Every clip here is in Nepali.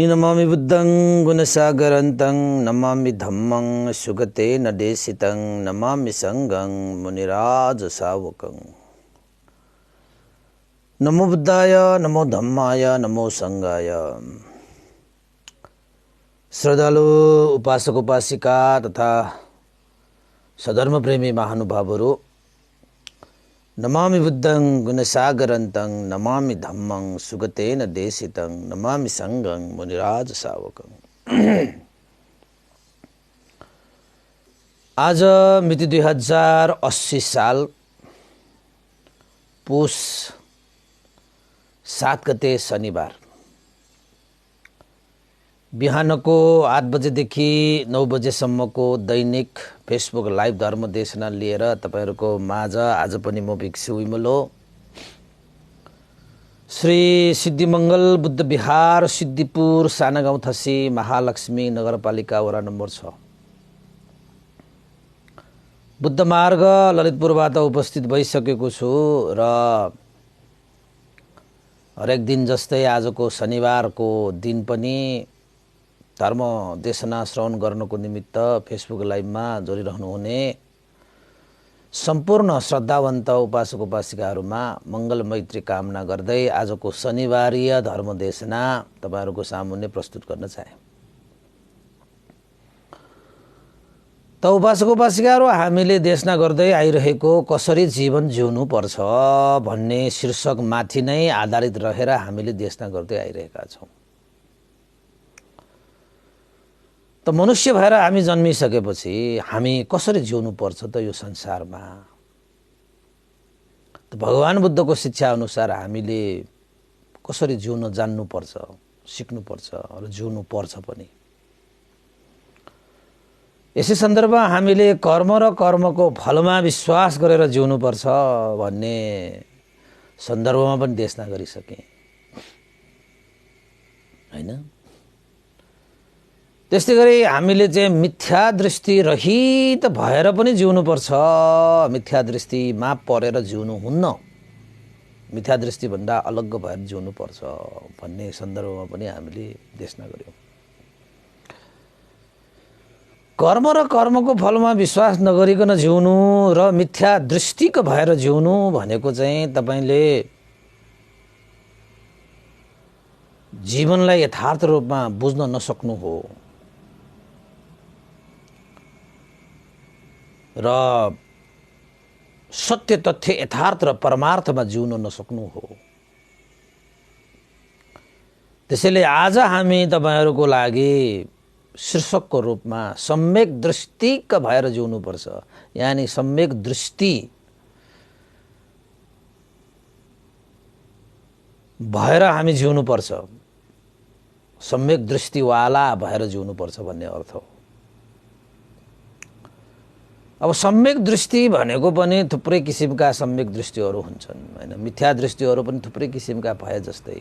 नमामि बुद्धं गुणसागरन्तं नमामि धम्मं सुगतेन देशितं नमामि संघं मुनिराजसावकं। नमो बुद्धाय नमो धम्माय नमो संघाय। श्रद्धालु उपासक उपासिका तथा सधर्म प्रेमी महानुभावहरू, नमामि बुद्धं गुणसागरन्तं नमामि धम्मं सुगतेन देशितं नमामि संघं मुनिराज सावकं। आज मिति 2080 साल पुष 7 गते शनिबार बिहानको 8 बजेदेखि 9 बजेसम्मको दैनिक फेसबुक लाइभ धर्म देशना लिएर तपाईहरुको माझ आज पनि म भिक्षु विमलो श्री सिद्धिमंगल बुद्ध विहार सिद्धिपुर सानागाउँ थसी महालक्ष्मी नगरपालिका वडा नम्बर 6 बुद्ध मार्ग ललितपुरबाट उपस्थित भइसकेको छु र हरेक दिन जस्तै आजको शनिबारको दिन पनि धर्म देशना श्रवण गर्नको निमित्त फेसबुक लाइभमा जोडिरहनु हुने सम्पूर्ण श्रद्धावन्त उपासक उपासिकाहरूमा मंगल मैत्री कामना गर्दै आजको शनिबारीय धर्म देशना तपाईहरुको सामुन्ने प्रस्तुत गर्न चाहे। त उपासक उपासिकाहरू, हामीले देशना गर्दै आइरहेको कसरी जीवन जिउनु पर्छ भन्ने शीर्षक माथि नै आधारित रहेर हामीले देशना गर्दै आइरहेका छौं। त मनुष्य भएर हामी जन्मिसकेपछि हामी कसरी जिउनु पर्छ त यो संसारमा? त भगवान बुद्धको शिक्षा अनुसार हामीले कसरी जिउन जान्नु पर्छ, सिक्नु पर्छ र जिउनु पर्छ पनि। यसै सन्दर्भमा हामीले कर्म र कर्मको फलमा विश्वास गरेर जिउनु पर्छ भन्ने सन्दर्भमा पनि देशना गरिसके हैन। त्यस्तै गरी हामीले चाहिँ मिथ्या दृष्टि रहित भएर पनि जिउनु पर्छ, मिथ्या दृष्टिमा परेर जिउनु हुन्न, मिथ्या दृष्टि भन्दा अलग भएर जिउनु पर्छ भन्ने सन्दर्भमा पनि हामीले देशना गर्यौं। कर्म र कर्मको फलमा विश्वास नगरिकन जिउनु र मिथ्या दृष्टिको भएर जिउनु भनेको चाहिँ तपाईले जीवनलाई यथार्थ रूपमा बुझ्न नसक्नु हो र सत्य तथ्य यथार्थ र परमार्थमा जिउन नसक्नु हो। त्यसैले आज हामी तपाईहरुको लागि शीर्षकको रूपमा सम्यक दृष्टिका भएर जिउनु पर्छ, यानी सम्यक दृष्टि भएर हामी जिउनु पर्छ, सम्यक दृष्टिवाला भएर जिउनु पर्छ भन्ने अर्थ हो। अब सम्यक दृष्टि भनेको पनि थुप्रै किसिमका सम्यक दृष्टिहरू हुन्छन् हैन। मिथ्या दृष्टिहरू पनि थुप्रै किसिमका भए जस्तै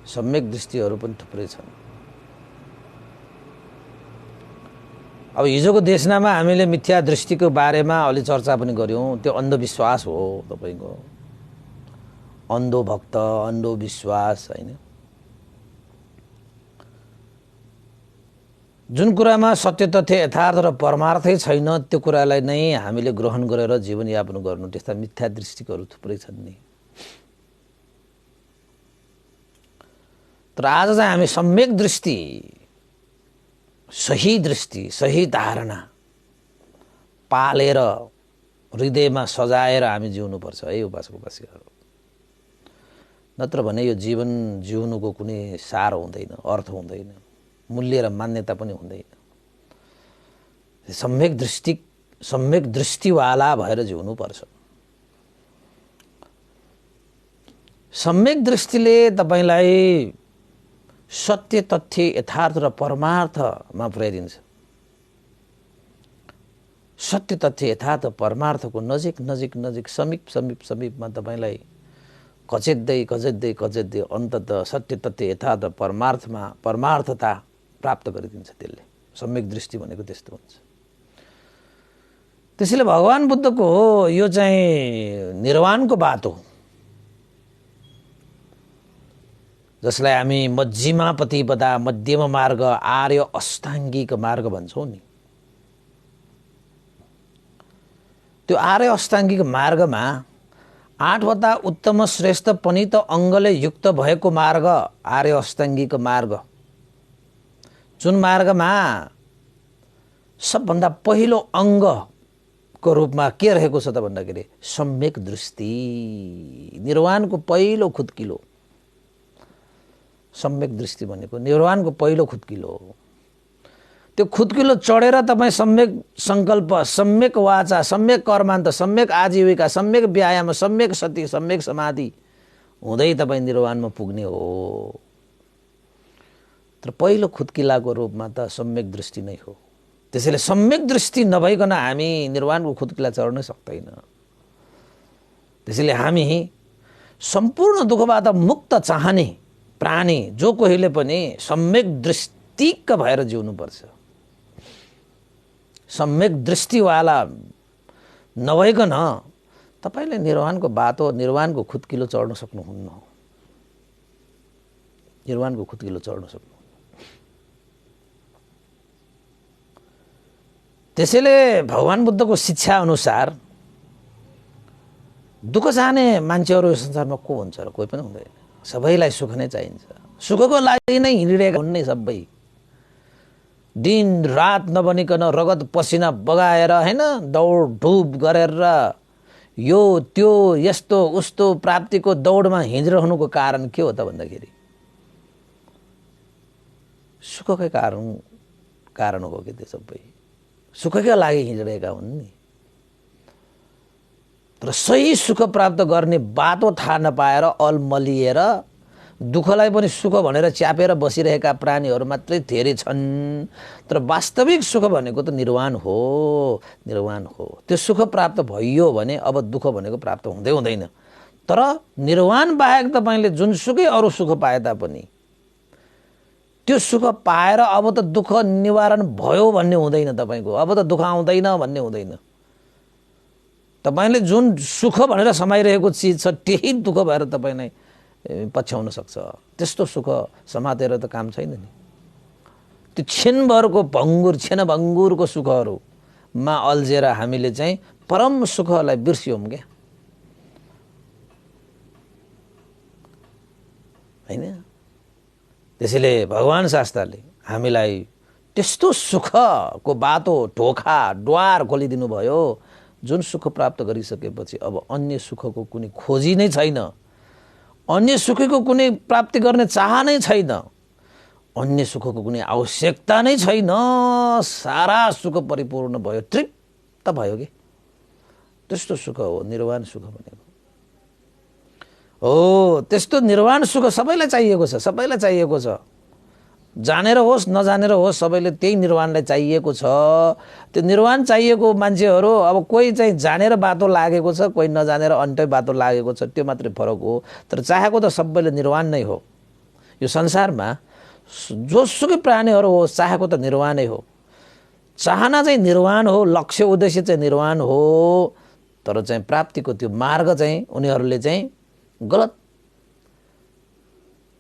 सम्यक दृष्टिहरू पनि थुप्रै छन्। अब हिजोको देशनामा हामीले मिथ्या दृष्टिको बारेमा अलि चर्चा पनि गर्यौं। त्यो अन्धविश्वास हो, तपाईको अन्धो भक्त, अन्धो विश्वास हैन। जुन कुरामा सत्य तथ्य यथार्थ र परमार्थै छैन त्यो कुरालाई नै हामीले ग्रहण गरेर जीवनयापन गर्नु, त्यस्ता मिथ्या दृष्टिहरू थुप्रै छन् नि। तर आज चाहिँ हामी सम्यक दृष्टि, सही दृष्टि, सही धारणा पालेर हृदयमा सजाएर हामी जिउनु पर्छ है उपासक उपासिकाहरू। नत्र भने यो जीवन जिउनुको कुनै सार हुँदैन, अर्थ हुँदैन, मूल्य र मान्यता पनि हुँदैन। सम्यक दृष्टिवाला भएर जिउनु पर्छ। सम्यक दृष्टिले तपाईलाई सत्य तथ्य यथार्थ र परमार्थमा पुर्याइदिन्छ। सत्य तथ्य यथार्थ परमार्थको नजिक नजिक नजिक समीपमा तपाईलाई कचेद्दै अन्ततः सत्य तथ्य यथार्थ परमार्थमा परमार्थता प्राप्त गरिदिन्छ। त्यसले सम्यक दृष्टि भनेको त्यस्तो हुन्छ। त्यसैले भगवान बुद्धको यो चाहिँ निर्वाणको बाटो जसलाई हामी मज्जिमा प्रतिपदा मध्यम मार्ग आर्य अष्टाङ्गिक मार्ग भन्छौँ नि, त्यो आर्य अष्टाङ्गिक मार्गमा 8 वटा उत्तम श्रेष्ठ पनित अङ्गले युक्त भएको मार्ग आर्य अष्टाङ्गिक मार्ग, जुन मार्गमा सबभन्दा पहिलो अङ्गको रूपमा के रहेको छ त भन्दाखेरि सम्यक दृष्टि, निर्वाणको पहिलो खुत्किलो। सम्यक दृष्टि भनेको निर्वाणको पहिलो खुत्किलो हो। त्यो खुत्किलो चढेर तपाईँ सम्यक सङ्कल्प, सम्यक वाचा, सम्यक कर्मान्त, सम्यक आजीविका, सम्यक व्यायाम, सम्यक सती, सम्यक समाधि हुँदै तपाईँ निर्वाणमा पुग्ने हो। तर पहिलो खुत्किलाको रूपमा त सम्यक दृष्टि नै हो। त्यसैले सम्यक दृष्टि नभइकन हामी निर्वाणको खुत्किला चढ्न सक्दैन। त्यसैले हामी सम्पूर्ण दुःखबाट मुक्त चाहने प्राणी जो कोहीले पनि सम्यक दृष्टिक भएर जिउनुपर्छ। सम्यक दृष्टिवाला नभइकन तपाईले निर्वाणको बाटो, निर्वाणको खुत्किलो चढ्न सक्नुहुन्न। निर्वाणको खुत्किलो चढ्न सक्नुहुन्न। त्यसैले भगवान बुद्धको शिक्षा अनुसार दुःख चाहने मान्छेहरू यो संसारमा को हुन्छ र? कोही पनि हुँदैन। सबैलाई सुख नै चाहिन्छ। सुखको लागि नै हिँडिरहेका हुन् नै सबै। दिन रात नबनिकन रगत पसिना बगाएर हैन दौड धुप गरेर यो त्यो यस्तो उस्तो प्राप्तिको दौडमा हिँडिरहनुको कारण के हो त भन्दाखेरि सुखकै कारण हो कि त्यो सबै सुखकै लागि हिँडिरहेका हुन् नि। तर सही सुख प्राप्त गर्ने बाटो थाहा नपाएर अलमलिएर दुःखलाई पनि सुख भनेर च्यापेर बसिरहेका प्राणीहरू मात्रै धेरै छन्। तर वास्तविक सुख भनेको त निर्वाण हो, निर्वाण हो। त्यो सुख प्राप्त भइयो भने अब दुःख भनेको प्राप्त हुँदै हुँदैन। तर निर्वाण बाहेक तपाईले जुनसुकै अरू सुख पाए तापनि त्यो सुख पाएर अब त दुःख निवारण भयो भन्ने हुँदैन। तपाईको अब त दुःख आउँदैन भन्ने हुँदैन। तपाईले जुन सुख भनेर समाइरहेको चिज छ त्यही दुःख भएर तपाईलाई पछ्याउन सक्छ। त्यस्तो सुख समातेर त काम छैन नि। त्यो क्षणभरको क्षणभङ्गुरको सुखहरूमा अल्झेर हामीले चाहिँ परम सुखलाई बिर्स्यौं क्या, हैन? त्यसैले भगवान शास्त्रले हामीलाई त्यस्तो सुखको बाटो, ढोका, द्वार खोलिदिनु भयो जुन सुख प्राप्त गरिसकेपछि अब अन्य सुखको कुनै खोजी नै छैन। अन्य सुखको कुनै प्राप्ति गर्ने चाह नै छैन। अन्य सुखको कुनै आवश्यकता नै छैन। सारा सुख परिपूर्ण भयो, तृप्त भयो के। त्यस्तो सुख हो निर्वाण सुख भनेको। हो त्यस्तो निर्वाण सुख सबैलाई चाहिएको छ, सबैलाई चाहिएको छ। जानेर होस् नजानेर होस् सबैले त्यही निर्वाणलाई चाहिएको छ। त्यो निर्वाण चाहिएको मान्छेहरू अब कोही चाहिँ जानेर बाटो लागेको छ, कोही नजानेर अन्त्य बाटो लागेको छ, त्यो मात्रै फरक हो। तर चाहेको त सबैले निर्वाण नै हो। यो संसारमा जोसुकै प्राणीहरू हो चाहेको त निर्वाणै हो। चाहना चाहिँ निर्वाण हो, लक्ष्य उद्देश्य चाहिँ निर्वाण हो। तर चाहिँ प्राप्तिको त्यो मार्ग चाहिँ उनीहरूले चाहिँ गलत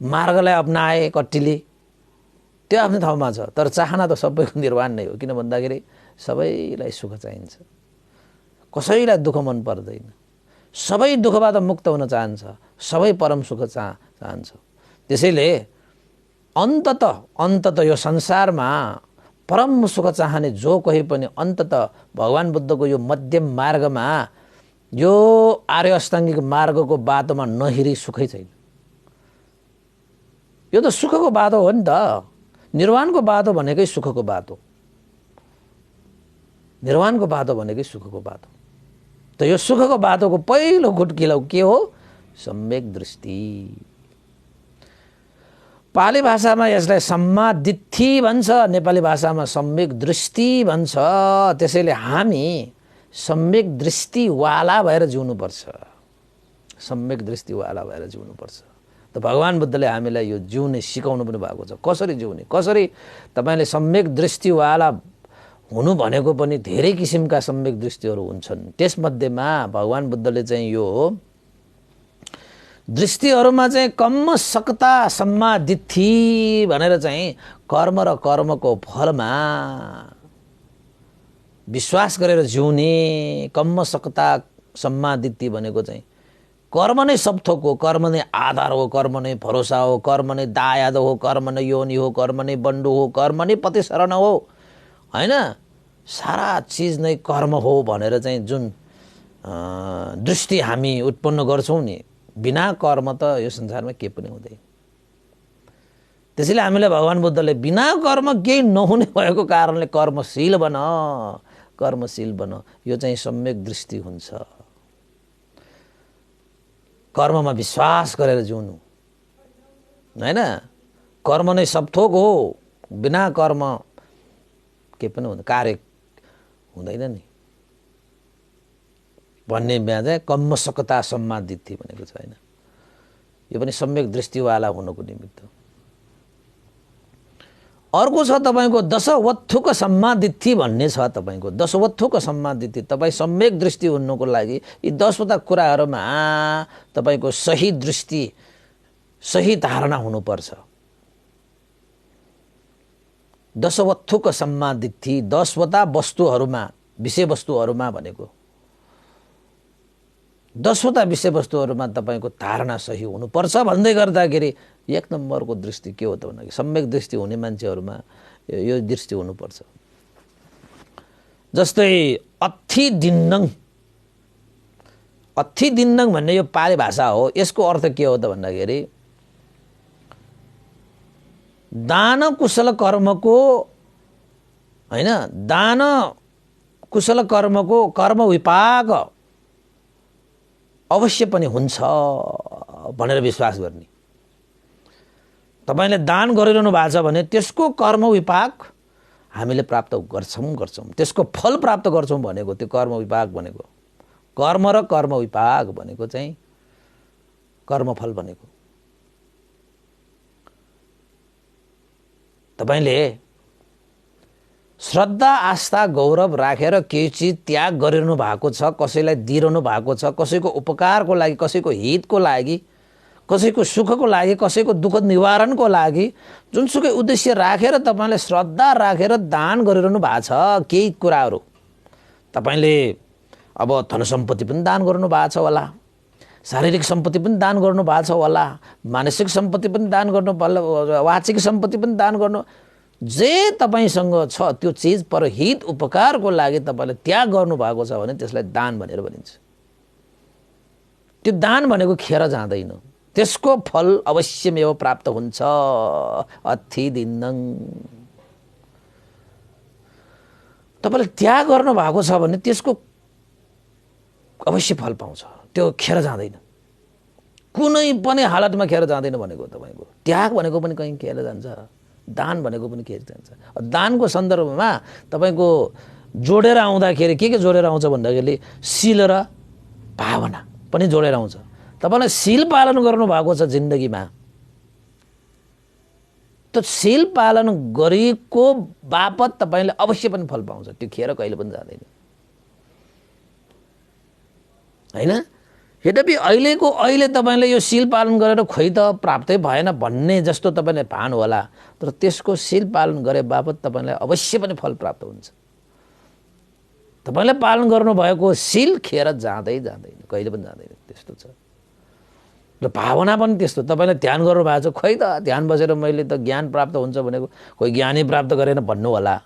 मार्गलाई अपनाए कट्टीले, त्यो आफ्नो ठाउँमा छ। तर चाहना त सबैको निर्वाण नै हो। किन भन्दाखेरि सबैलाई सुख चाहिन्छ, कसैलाई दुःख मन पर्दैन। सबै दुःखबाट मुक्त हुन चाहन्छ, सबै परम सुख चाहन्छ। त्यसैले अन्तत यो संसारमा परम सुख चाहने जो कोही पनि अन्तत भगवान बुद्धको यो मध्यम मार्गमा, यो आर्य अष्टाङ्गिक मार्गको बाटोमा नहिरी सुखै छैन। यो त सुखको बाटो हो नि त। निर्वाणको बाटो भनेकै सुखको बाटो, निर्वाणको बाटो भनेकै सुखको बाटो। त यो सुखको बाटोको पहिलो खुट्किलो के हो? सम्यक दृष्टि। पाली भाषामा यसलाई सम्मादित्थि भन्छ, नेपाली भाषामा सम्यक दृष्टि भन्छ। त्यसैले हामी सम्यक दृष्टिवाला भएर जिउनुपर्छ, सम्यक दृष्टिवाला भएर जिउनुपर्छ। त भगवान बुद्धले हामीलाई यो जिउने सिकाउनु पनि भएको छ। कसरी जिउने, कसरी तपाईले सम्यक दृष्टिवाला हुनु भनेको पनि धेरै किसिमका सम्यक दृष्टिहरू हुन्छन्। त्यसमध्येमा भगवान बुद्धले चाहिँ यो दृष्टिहरूमा चाहिँ कम्म सक्ता सम्मा दित्थि भनेर चाहिँ कर्म र कर्मको फलमा विश्वास गरेर जिउने कम्म सक्ता सम्मा दित्थि भनेको चाहिँ कर्म नै सब थोक हो, कर्म नै आधार हो, कर्म नै भरोसा हो, कर्म नै दायाद हो, कर्म नै योनि हो, कर्म नै बन्डु हो, कर्म नै पतिशरण हो, हैन? सारा चिज नै कर्म हो भनेर चाहिँ जुन दृष्टि हामी उत्पन्न गर्छौं नि, बिना कर्म त यो संसारमा केही पनि हुँदैन। त्यसैले हामीलाई भगवान बुद्धले बिना कर्म केही नहुने भएको कारणले कर्मशील बन, कर्मशील बन, यो चाहिँ सम्यक दृष्टि हुन्छ। कर्ममा विश्वास गरेर जिउनु, हैन? कर्म नै सब थोक हो, बिना कर्म के पनि हुँदैन, कार्य हुँदैन नि भन्ने चाहिँ कम्म सकता सम्मा दित्थि भनेको छ, हैन? यो पनि सम्यक दृष्टिवाला हुनको निमित्त। अर्को छ तपाईको दशवत्थुक सम्मा दित्थि भन्ने छ। तपाईको दशवत्थुक सम्मा दित्थि, तपाई सम्यक दृष्टि हुनुको लागि यी 10 वटा कुराहरुमा तपाईको सही दृष्टि, सही धारणा हुनुपर्छ। दशवत्थुक सम्मा दित्थि 10 वटा वस्तुहरुमा, विषय वस्तुहरुमा भनेको 10 वटा विषय वस्तुहरुमा तपाईको धारणा सही हुनुपर्छ भन्दै गर्दाखेरि एक नम्बरको दृष्टि के हो त भन्दाखेरि सम्यक दृष्टि हुने मान्छेहरुमा यो दृष्टि हुनुपर्छ। जस्तै अत्थि दिन्नङ, अत्थि दिन्नङ भन्ने यो पाली भाषा हो। यसको अर्थ के हो त भन्दाखेरि दान कुशल कर्मको, हैन, दान कुशल कर्मको कर्म विपाक अवश्य पनि हुन्छ भनेर विश्वास गर्ने। तपाईले दान गरिरहनु भएको छ भने त्यसको कर्म विपाक हामीले प्राप्त गर्छौं, त्यसको फल प्राप्त गर्छौं भनेको त्यो कर्म विपाक भनेको, कर्म र कर्म विपाक भनेको चाहिँ कर्मफल भनेको। तपाईले श्रद्धा आस्था गौरव राखेर केही चीज त्याग गरिरहनु भएको छ, कसैलाई दिइरहनु भएको छ, कसैको उपकारको लागि, कसैको हितको लागि, कसैको सुखको लागि, कसैको दुःख निवारणको लागि जुनसुकै उद्देश्य राखेर तपाईले श्रद्धा राखेर दान गरिरहनु भएको छ केही कुराहरू। तपाईले अब धन सम्पत्ति पनि दान गर्नु भएको छ होला, शारीरिक सम्पत्ति पनि दान गर्नु भएको छ होला, मानसिक सम्पत्ति पनि दान गर्नु पर्ला, वाचिक सम्पत्ति पनि दान गर्नु, जे तपाईसँग छ त्यो चीज पर हित उपकारको लागि तपाईले त्याग गर्नु भएको छ भने त्यसलाई दान भनेर भनिन्छ। त्यो दान भनेको खेर जाँदैन, त्यसको फल अवश्यमेव प्राप्त हुन्छ। अत्थि दिन्नङ, तपाईले त्याग गर्नु भएको छ भने त्यसको अवश्य फल पाउँछ, त्यो खेर जाँदैन, कुनै पनि हालतमा खेर जाँदैन भनेको। तपाईको त्याग भनेको पनि कहीं खेर जान्छ, दान भनेको पनि खेर जान्छ। दानको सन्दर्भमा तपाईको जोडेर आउँदाखेरि के जोडेर आउँछ भन्दाखेरि शील र भावना पनि जोडेर आउँछ। तपाईले शील पालन गर्नु भएको छ जिन्दगीमा, त शील पालन गरेको बापत तपाईले अवश्य पनि फल पाउँछ, त्यो खेर कहिले पनि जाँदैन, हैन? यद्यपि अहिले तपाईले यो शील पालन गरेर खोइ त प्राप्तै भएन भन्ने जस्तो तपाईले भान होला, तर त्यसको शील पालन गरे बापत तपाईलाई अवश्य पनि फल प्राप्त हुन्छ। तपाईले पालन गर्नु भएको शील खेर जाँदैन, कहिले पनि जाँदैन, त्यस्तो छ। र भावना पनि त्यस्तो, तपाईले ध्यान गर्नु भएको छ, खोइ त ध्यान बसेर मैले त ज्ञान प्राप्त हुन्छ भनेको कोही ज्ञानै प्राप्त गरेन भन्नु होला,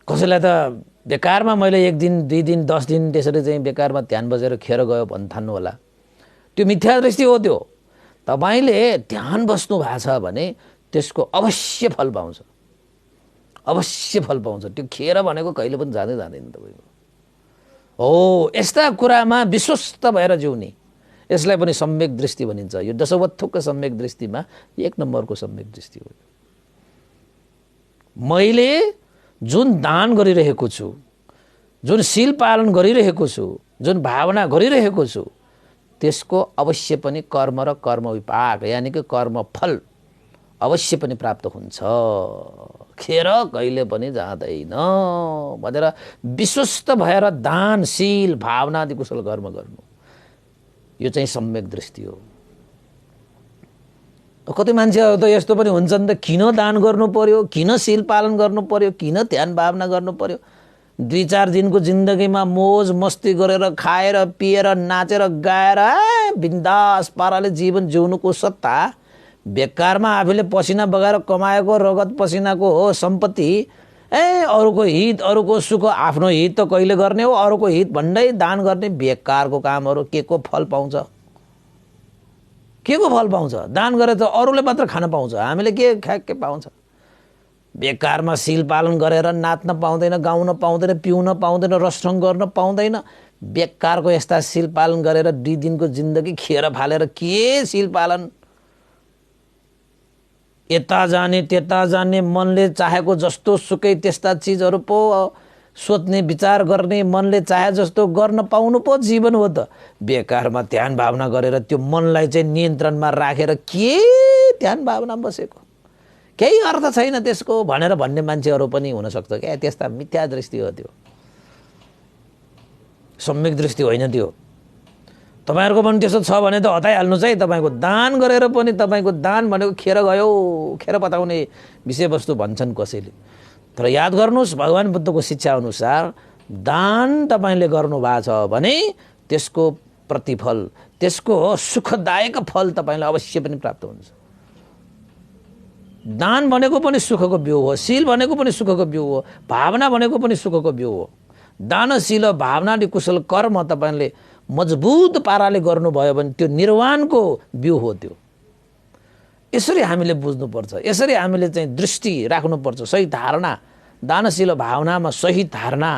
कसैलाई त बेकारमा मैले 1 दिन 2 दिन 10 दिन त्यसरी चाहिँ बेकारमा ध्यान बसेर खेर गयो भन्न थाल्नु होला, त्यो मिथ्या दृष्टि हो। त्यो तपाईले ध्यान बस्नु भएको छ भने त्यसको अवश्य फल पाउँछ, अवश्य फल पाउँछ, त्यो खेर भनेको कहिले पनि जाँदैन तपाईको। हो, यस्ता कुरामा विश्वस्त भएर जिउने, यसलाई पनि सम्यक दृष्टि भनिन्छ। यो दशवत्थुक सम्यक दृष्टिमा 1 नम्बरको सम्यक दृष्टि हो। मैले जुन दान गरिरहेको छु, जुन शील पालन गरिरहेको छु, जुन भावना गरिरहेको छु, त्यसको अवश्य पनि कर्म र कर्म विपाक यानी कि कर्म फल अवश्य पनि प्राप्त हुन्छ, खेर कहिले पनि जाँदैन भनेर विश्वस्त भएर दान शील भावना आदि कुशल कर्म गर्नु, यो चाहिँ सम्यक दृष्टि हो। कति मान्छेहरू त यस्तो पनि हुन्छन् त किन दान गर्नु पर्यो, किन शील पालन गर्नु पर्यो, किन ध्यान भावना गर्नु पर्यो, 2-4 दिनको जिन्दगीमा मोज मस्ती गरेर खाएर पिएर नाचेर गाएर बिन्दास पाराले जीवन जिउनुको सट्टा बेकारमा आफूले पसिना बगाएर कमाएको रगत पसिनाको हो सम्पत्ति अरूको हित अरूको सुख आफ्नो हित त कहिले गर्ने हो, अरूको हित भन्दै दान गर्ने बेकारको कामहरू के को फल पाउँछ, के को फल पाउँछ? दान गरे त अरूले मात्र खान पाउँछ, हामीले के पाउँछ? बेकारमा शील पालन गरेर नाच्न पाउँदैन, गाउन पाउँदैन, पिउन पाउँदैन, रसरङ गर्न पाउँदैन। बेकारको यस्ता शील पालन गरेर 2 दिनको जिन्दगी खेर फालेर के शील पालन? यता जाने त्यता जाने, मनले चाहेको जस्तो सुकै त्यस्ता चिजहरू पो सोच्ने विचार गर्ने, मनले चाहे जस्तो गर्न पाउनु पो जीवन हो त। बेकारमा ध्यान भावना गरेर त्यो मनलाई चाहिँ नियन्त्रणमा राखेर के ध्यान भावना बसेको, केही अर्थ छैन त्यसको भनेर भन्ने मान्छेहरू पनि हुनसक्छ क्या। त्यस्ता मिथ्या दृष्टि हो, त्यो सम्यक दृष्टि होइन त्यो। तपाईहरुको पनि त्यसो छ भने त हटाइहाल्नुस् है। तपाईको दान गरेर पनि तपाईको दान भनेको खेर गयो, खेर पताउने विषयवस्तु भन्छन् कसैले। तर याद गर्नुस्, भगवान बुद्धको शिक्षा अनुसार दान तपाईले गर्नु भएको छ भने त्यसको प्रतिफल, त्यसको सुखदायक फल तपाईलाई अवश्य पनि प्राप्त हुन्छ। दान भनेको पनि सुखको बिउ हो, शील भनेको पनि सुखको बिउ हो, भावना भनेको पनि सुखको बिउ हो। दानशील भावनाले कुशल कर्म तपाईले मजबुत पाराले गर्नुभयो भने त्यो निर्वाणको बिउ हो त्यो। यसरी हामीले बुझ्नुपर्छ, यसरी हामीले चाहिँ दृष्टि राख्नुपर्छ, सही धारणा, दानशील भावनामा सही धारणा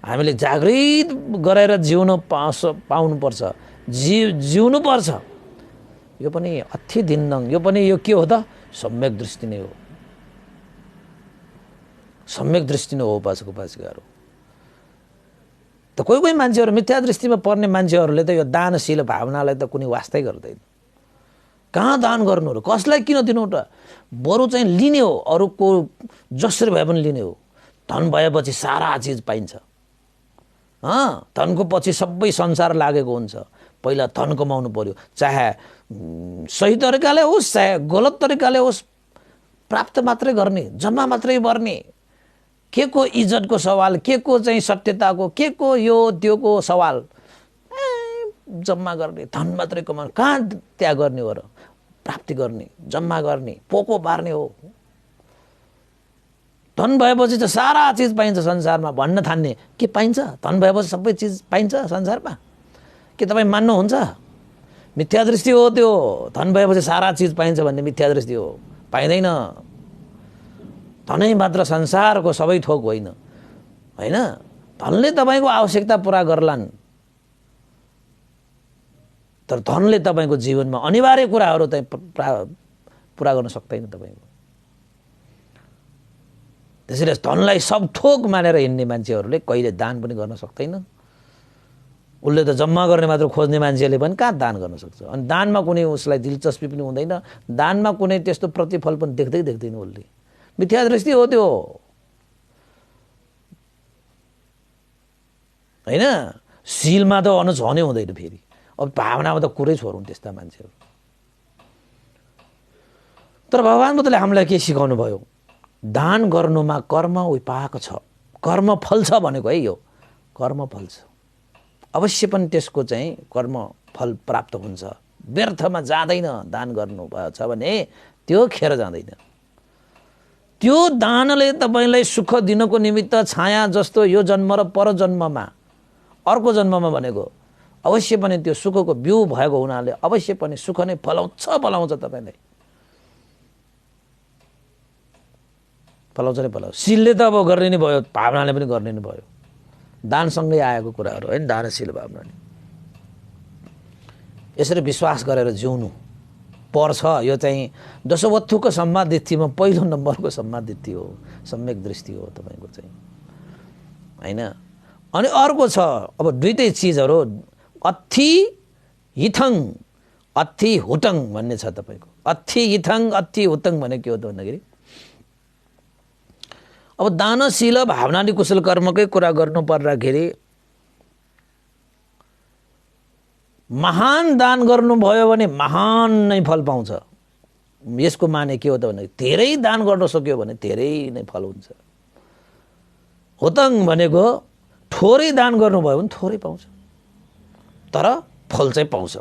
हामीले जागृत गरेर जिउन पाउनुपर्छ, जिउनुपर्छ। यो पनि अथि दिन्दङ, यो पनि यो के हो त? सम्यक दृष्टि नै हो, सम्यक दृष्टि नै हो उपासक-उपासिकाहरू। त कोही मान्छेहरू मिथ्या दृष्टिमा पर्ने मान्छेहरूले त यो दानशील भावनालाई त कुनै वास्तै गर्दैन। कहाँ दान गर्नु र कसलाई किन दिनु र? बरु चाहिँ लिने हो, अरूको जसरी भए पनि लिने हो। धन भएपछि सारा चिज पाइन्छ। धनको पछि सबै संसार लागेको हुन्छ। पहिला धन कमाउनु पर्यो, चाहे सही तरिकाले होस् चाहे गलत तरिकाले होस्, प्राप्त मात्रै गर्ने, जम्मा मात्रै गर्ने। के को इज्जतको सवाल, के को चाहिँ सत्यताको, के को यो त्योको सवाल, जम्मा गर्ने, धन मात्रै कमाउने। कहाँ त्याग गर्ने हो र? प्राप्ति गर्ने, जम्मा गर्ने, पोको बार्ने हो। धन भएपछि त सारा चिज पाइन्छ संसारमा भन्न थान्ने, के पाइन्छ? धन भएपछि सबै चिज पाइन्छ संसारमा? के तपाईँ मान्नुहुन्छ? मिथ्या दृष्टि हो त्यो। धन भएपछि सारा चिज पाइन्छ भन्ने मिथ्या दृष्टि हो, पाइँदैन। धनै मात्र संसारको सबै थोक होइन, होइन। धनले तपाईको आवश्यकता पुरा गर्लान्, तर धनले तपाईको जीवनमा अनिवार्य कुराहरू चाहिँ पुरा गर्न सक्दैन तपाईको। त्यसैले धनलाई सब थोक मानेर हिँड्ने मान्छेहरूले कहिले दान पनि गर्न सक्दैन। उसले त जम्मा गर्ने मात्र खोज्ने मान्छेले पनि कहाँ दान गर्न सक्छ? अनि दानमा कुनै उसलाई दिलचस्पी पनि हुँदैन, दानमा कुनै त्यस्तो प्रतिफल पनि देख्दैन उसले। मिथ्या दृष्टि हो त्यो, होइन। शीलमा त झनै हुँदैन फेरि। अब भावनामा त कुरै छोडौँ त्यस्ता मान्छेहरू। तर भगवान बुद्धले हामीलाई के सिकाउनु भयो? दान गर्नुमा कर्म विपाक छ, कर्म फल छ भनेको है यो। कर्म फल छ, अवश्य पनि त्यसको चाहिँ कर्म फल प्राप्त हुन्छ। व्यर्थमा जाँदैन। दान गर्नु छ भने त्यो खेर जाँदैन। त्यो दानले तपाईलाई सुख दिनको निमित्त छाया जस्तो यो जन्म र पर जन्ममा, अर्को जन्ममा भनेको अवश्य पनि त्यो सुखको बिउ भएको हुनाले अवश्य पनि सुख नै फलाउँछ तपाईलाई। फलाउँछ नै फलाउँछ। शीलले त अब गर्ने नै भयो, भावनाले पनि गर्ने नै भयो। दानसँगै आएको कुराहरू होइन, दानशील भावनाले। यसरी विश्वास गरेर जिउनु पर्छ। यो चाहिँ दशवत्थुको सम्मादित्तिमा पहिलो नम्बरको सम्मादित्ति हो, सम्यक दृष्टि हो तपाईको चाहिँ, होइन। अनि अर्को छ अब दुईटै चिजहरू, अथि हिथङ अथि हुटङ भन्ने छ तपाईको। अथि हिथङ अथि हुटङ भने के हो त भन्दाखेरि, अब दानशील भावनाले कुशल कर्मकै कुरा गर्नु पर्दाखेरि महान दान गर्नुभयो भने महान नै फल पाउँछ। यसको माने के हो त भने धेरै दान गर्न सक्यो भने धेरै नै फल हुन्छ। होतङ भनेको थोरै दान गर्नुभयो भने थोरै पाउँछ, तर फल चाहिँ पाउँछ।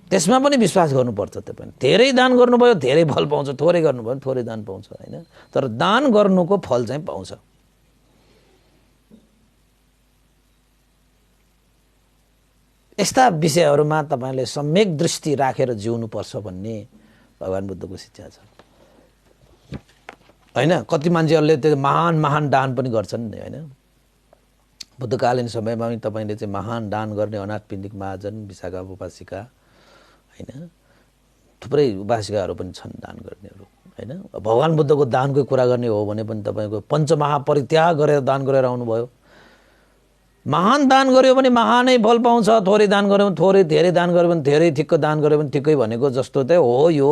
त्यसमा पनि विश्वास गर्नुपर्छ। तपाईँ धेरै दान गर्नुभयो धेरै फल पाउँछ, थोरै गर्नुभयो भने थोरै दान पाउँछ होइन। तर दान गर्नुको फल चाहिँ पाउँछ। यस्ता विषयहरूमा तपाईँले सम्यक दृष्टि राखेर जिउनुपर्छ भन्ने भगवान् बुद्धको शिक्षा छ होइन। कति मान्छेहरूले त्यो महान महान दान पनि गर्छन् नि होइन। बुद्धकालीन समयमा पनि तपाईँले चाहिँ महान दान गर्ने अनाथ पिण्डिक महाजन, विशाखा उपासिका होइन, थुप्रै उपासिकाहरू पनि छन् दान गर्नेहरू होइन। भगवान् बुद्धको दानको कुरा गर्ने हो भने पनि तपाईँको पञ्चमहापरित्याग गरेर दान गरेर आउनुभयो। महान दान गर्यो भने महानै फल पाउँछ, थोरै दान गर्यो भने थोरै, धेरै दान गर्यो भने धेरै, ठिक्क दान गर्यो भने ठिक्कै भनेको जस्तो चाहिँ हो यो।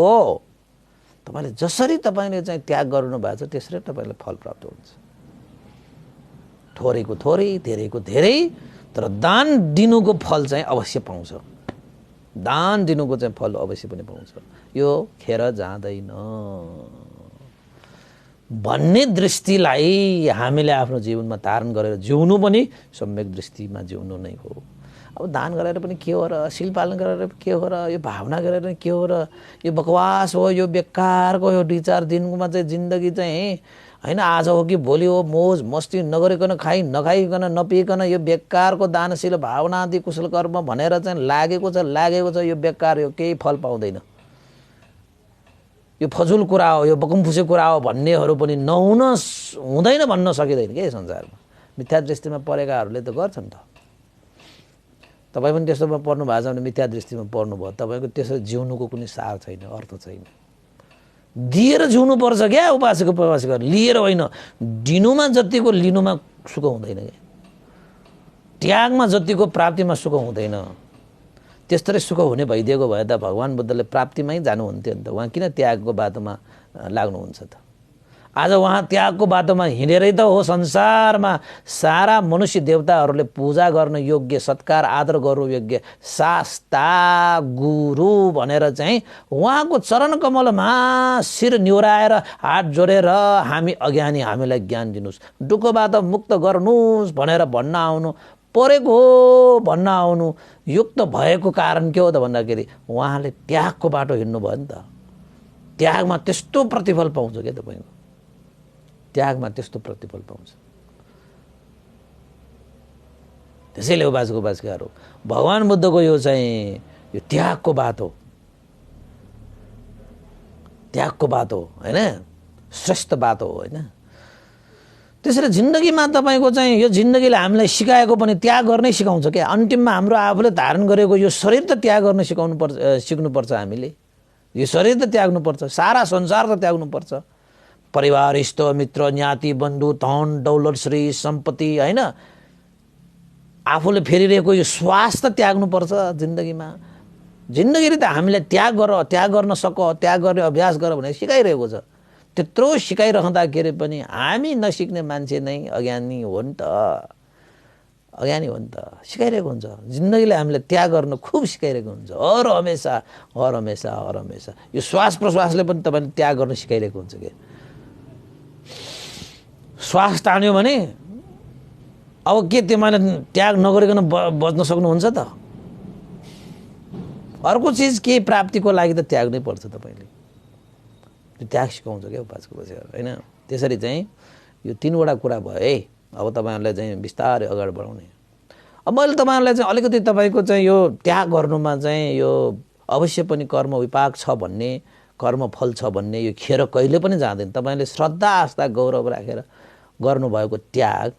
तपाईँले जसरी तपाईँले चाहिँ त्याग गर्नु भएको छ त्यसरी तपाईँलाई फल प्राप्त हुन्छ। थोरैको थोरै, धेरैको धेरै, तर दान दिनुको फल चाहिँ अवश्य पाउँछ। दान दिनुको चाहिँ फल अवश्य पनि पाउँछ। यो खेर जाँदैन भन्ने दृष्टिलाई हामीले आफ्नो जीवनमा धारण गरेर जिउनु पनि सम्यक दृष्टिमा जिउनु नै हो। अब दान गरेर पनि के हो र, शील पालन गरेर के हो र, यो भावना गरेर पनि के हो र, यो बकवास हो, यो बेकारको, यो 2-4 दिनमा चाहिँ जिन्दगी चाहिँ होइन, आज हो कि भोलि हो, मोज मस्ती नगरिकन, नखाइकन नपिकन यो बेकारको दानशील भावना आदि कुशल कर्म भनेर चाहिँ लागेको छ। यो बेकार, यो केही फल पाउँदैन, यो फजुल कुरा हो, यो बकुमफुसे कुरा हो भन्नेहरू पनि हुँदैन भन्न सकिँदैन के संसारमा। मिथ्या दृष्टिमा परेकाहरूले त गर्छन् त। तपाईँ पनि त्यस्तोमा पर्नु भएको छ भने मिथ्या दृष्टिमा पर्नुभयो, तपाईँको त्यसरी जिउनुको कुनै सार छैन, अर्थ छैन। दिएर जिउनुपर्छ क्या उपासक उपवासिका, लिएर होइन। दिनुमा जतिको लिनुमा सुख हुँदैन क्या, त्यागमा जतिको प्राप्तिमा सुख हुँदैन। त्यस्तै सुख हुने भइदिएको भए त भगवान् बुद्धले प्राप्तिमै जानुहुन्थ्यो नि त। उहाँ किन त्यागको बाटोमा लाग्नुहुन्छ त? आज उहाँ त्यागको बाटोमा हिँडेरै त हो संसारमा सारा मनुष्य देवताहरूले पूजा गर्न योग्य, सत्कार आदर गर्नु योग्य शास्ता गुरु भनेर चाहिँ उहाँको चरण कमलमा शिर निहुराएर हात जोडेर हामी अज्ञानी, हामीलाई ज्ञान दिनुहोस्, दुःखबाट मुक्त गर्नुहोस् भनेर भन्न आउनु परेको हो। भन्न आउनु युक्त भएको कारण के हो त भन्दाखेरि उहाँले त्यागको बाटो हिँड्नु भयो नि त। त्यागमा त्यस्तो प्रतिफल पाउँछ क्या तपाईँको, त्यागमा त्यस्तो प्रतिफल पाउँछ। त्यसैले उपासकहरू भगवान् बुद्धको यो चाहिँ यो त्यागको बाटो होइन, श्रेष्ठ बाटो हो होइन। त्यसैले जिन्दगीमा तपाईँको चाहिँ यो जिन्दगीले हामीलाई सिकाएको पनि त्याग गर्नै सिकाउँछ क्या। अन्तिममा हाम्रो आफूले धारण गरेको यो शरीर त त्याग गर्न सिक्नुपर्छ हामीले। यो शरीर त त्याग्नुपर्छ, सारा संसार त त्याग्नुपर्छ। परिवार, इष्ट मित्र, ज्ञाति बन्धु, धन दौलत, श्री सम्पत्ति होइन, आफूले फेरिरहेको यो श्वास त त्याग्नुपर्छ जिन्दगीमा। जिन्दगीले त हामीलाई त्याग गर्न त्याग गर्ने अभ्यास गर भनेर सिकाइरहेको छ। त्यत्रो सिकाइरहँदाखेरि पनि हामी नसिक्ने मान्छे नै अज्ञानी हो नि त, सिकाइरहेको हुन्छ। जिन्दगीले हामीलाई त्याग गर्न खुब सिकाइरहेको हुन्छ, हर हमेसा। यो श्वास प्रश्वासले पनि तपाईँले त्याग गर्न सिकाइरहेको हुन्छ क्या। श्वास तान्यो भने अब के तपाईँले त्याग नगरिकन बच्न सक्नुहुन्छ त? अर्को चिज केही प्राप्तिको लागि त त्याग्नै पर्छ तपाईँले। त्याग सिकाउँछ क्या उपासको होइन। त्यसरी चाहिँ यो 3वटा कुरा भयो है। अब तपाईँहरूलाई चाहिँ बिस्तारै अगाडि बढाउने। अब मैले तपाईँहरूलाई चाहिँ अलिकति तपाईँको चाहिँ यो त्याग गर्नुमा चाहिँ यो अवश्य पनि कर्म विपाक छ भन्ने, कर्मफल छ भन्ने यो खेर कहिले पनि जाँदैन। तपाईँले श्रद्धा आस्था गौरव राखेर गर्नुभएको त्याग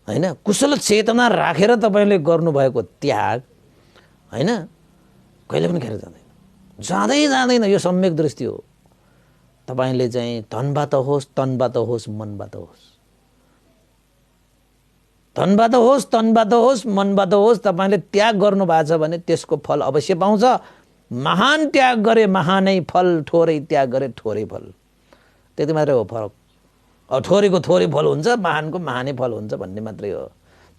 होइन, कुशल चेतना राखेर तपाईँले गर्नुभएको त्याग होइन, कहिले पनि खेर जाँदैन। यो सम्यक दृष्टि हो। तपाईँले चाहिँ धनबाट होस्, तनबाट होस्, मनबाट होस्, तपाईँले त्याग गर्नु भएको छ भने त्यसको फल अवश्य पाउँछ। महान त्याग गरे महानै फल, थोरै त्याग गरे थोरै फल, त्यति मात्रै हो फरक। अब थोरैको थोरै फल हुन्छ, महानको महानै फल हुन्छ भन्ने मात्रै हो।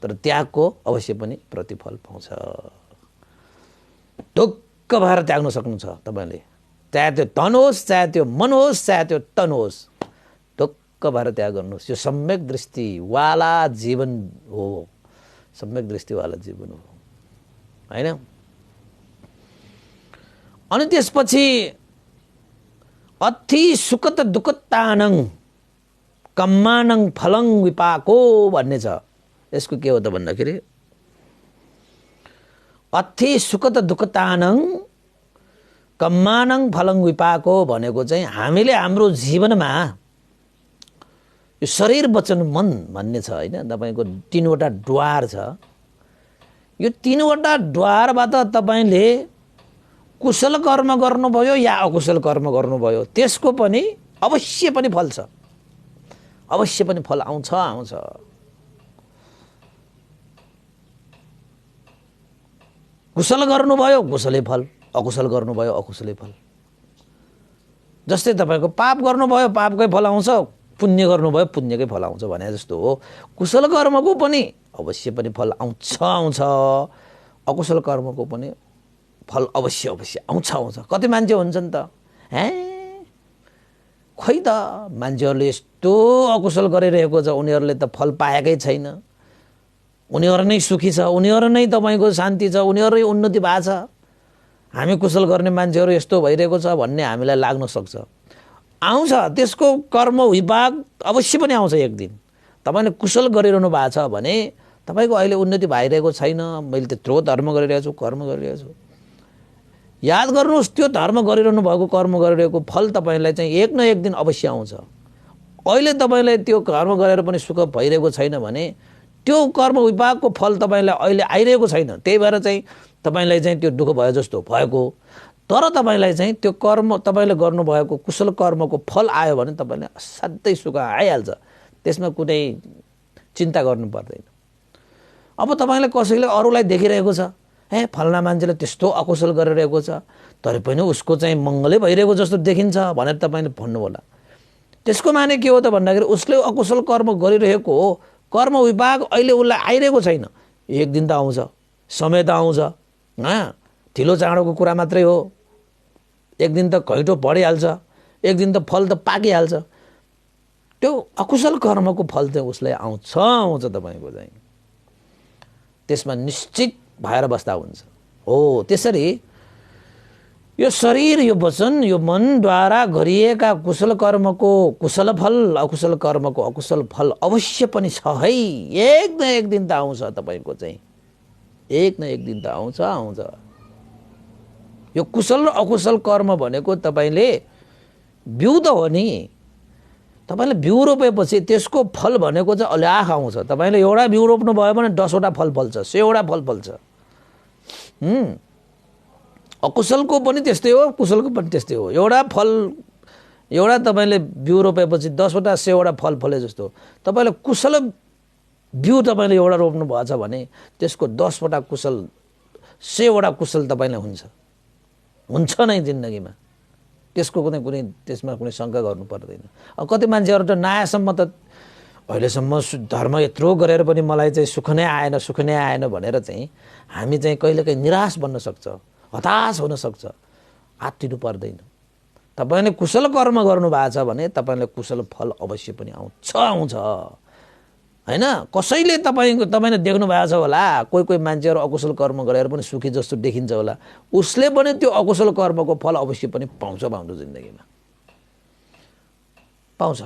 तर त्यागको अवश्य पनि प्रतिफल पाउँछ। ढुक्क भएर त्याग्न सक्नुहुन्छ तपाईँले, चाहे त्यो धन होस्, चाहे त्यो मन होस्, चाहे त्यो तन होस्, ढुक्क भएर त्याग गर्नुहोस्। यो सम्यक दृष्टिवाला जीवन हो, सम्यक दृष्टिवाला जीवन हो, होइन? अनि त्यसपछि अति सुखत दुःखतानङ कम्मानङ फलङ विपाको भन्ने छ। यसको के हो त भन्दाखेरि अति सुखत दुःखतानङ कम्मानङ फलङ विपाको भनेको चाहिँ हामीले हाम्रो जीवनमा यो शरीर वचन मन भन्ने छ, होइन? तपाईँको 3वटा द्वार छ। यो 3वटा द्वारबाट तपाईँले कुशल कर्म गर्नुभयो या अकुशल कर्म गर्नुभयो, त्यसको पनि अवश्य पनि फल छ, अवश्य पनि फल आउँछ आउँछ। कुशल गर्नुभयो कुशलै फल, अकुशल गर्नुभयो अकुशलै फल। जस्तै तपाईँको पाप गर्नुभयो पापकै फल आउँछ, पुण्य गर्नुभयो पुण्यकै फल आउँछ भने जस्तो हो। कुशल कर्मको पनि अवश्य पनि फल आउँछ आउँछ, अकुशल कर्मको पनि फल अवश्य अवश्य आउँछ आउँछ। कति मान्छे हुन्छन् त, खोइ त मान्छेहरूले यस्तो अकुशल गरिरहेको छ, उनीहरूले त फल पाएकै छैन, उनीहरू नै सुखी छ, उनीहरू नै तपाईँको शान्ति छ, उनीहरू उन्नति भएको छ। हामी कुशल गर्ने मान्छेहरू यस्तो भइरहेको छ भन्ने हामीलाई लाग्न सक्छ। आउँछ, त्यसको कर्म विभाग अवश्य पनि आउँछ एक दिन। तपाईँले कुशल गरिरहनु भएको छ भने तपाईँको अहिले उन्नति भइरहेको छैन, मैले त्यत्रो धर्म गरिरहेको छु, कर्म गरिरहेको छु, याद गर्नुहोस् त्यो धर्म गरिरहनु भएको कर्म गरिरहेको फल तपाईँलाई चाहिँ एक न एक दिन अवश्य आउँछ। अहिले तपाईँलाई त्यो कर्म गरेर पनि सुख भइरहेको छैन भने त्यो कर्म विभागको फल तपाईँलाई अहिले आइरहेको छैन, त्यही भएर चाहिँ तपाईँलाई चाहिँ त्यो दुःख भयो जस्तो भएको। तर तपाईँलाई चाहिँ त्यो कर्म तपाईँले गर्नुभएको कुशल कर्मको फल आयो भने तपाईँले असाध्यै सुख आइहाल्छ, त्यसमा कुनै चिन्ता गर्नु पर्दैन। अब तपाईँले कसैले अरूलाई देखिरहेको छ, फल्ना मान्छेले त्यस्तो अकुशल गरिरहेको छ तर पनि उसको चाहिँ मङ्गलै भइरहेको जस्तो देखिन्छ भनेर तपाईँले भन्नु होला। त्यसको माने के हो त भन्दाखेरि उसले अकुशल कर्म गरिरहेको हो, कर्म विभाग अहिले उसलाई आइरहेको छैन, एक दिन त आउँछ, समय त आउँछ, ढिलो चाँडोको कुरा मात्रै हो। एक दिन त घैँटो पढिहाल्छ, एक दिन त फल त पाकिहाल्छ। त्यो अकुशल कर्मको फल चाहिँ उसलाई आउँछ आउँछ, तपाईँको चाहिँ त्यसमा निश्चित भएर बस्दा हुन्छ हो। त्यसरी यो शरीर, यो वचन, यो मनद्वारा गरिएका कुशल कर्मको कुशल फल, अकुशल कर्मको अकुशल फल अवश्य पनि छ है। एक न एक दिन त आउँछ तपाईँको चाहिँ, एक न एक दिन त आउँछ आउँछ। यो कुशल र अकुशल कर्म भनेको तपाईँले बिउ त हो नि, तपाईँले बिउ रोपेपछि त्यसको फल भनेको चाहिँ अल्याख आउँछ। तपाईँले एउटा बिउ रोप्नु भयो भने 10वटा फल फल्छ, 100वटा फल फल्छ। अकुशलको पनि त्यस्तै हो, कुशलको पनि त्यस्तै हो। एउटा तपाईँले बिउ रोपेपछि 10वटा 100वटा फल फले जस्तो तपाईँले कुशल बिउ तपाईँले एउटा रोप्नु भएछ भने त्यसको 10वटा कुशल, 100वटा कुशल तपाईँलाई हुन्छ नै जिन्दगीमा। त्यसको त्यसमा कुनै शङ्का गर्नु पर्दैन। अब कति मान्छेहरू त नआएसम्म त अहिलेसम्म धर्म यत्रो गरेर पनि मलाई चाहिँ सुख नै आएन भनेर चाहिँ हामी चाहिँ कहिलेकाहीँ निराश बन्न सक्छ, हताश हुन सक्छ। आत्तिनु पर्दैन। तपाईँले कुशल कर्म गर्नु भएको छ भने तपाईँले कुशल फल अवश्य पनि आउँछ हैन। कसैले तपाईँले देख्नु भएको छ होला, कोही मान्छेहरू अकुशल कर्म गरेर पनि सुखी जस्तो देखिन्छ होला, उसले पनि त्यो अकुशल कर्मको फल अवश्य पनि पाउँछ जिन्दगीमा, पाउँछ।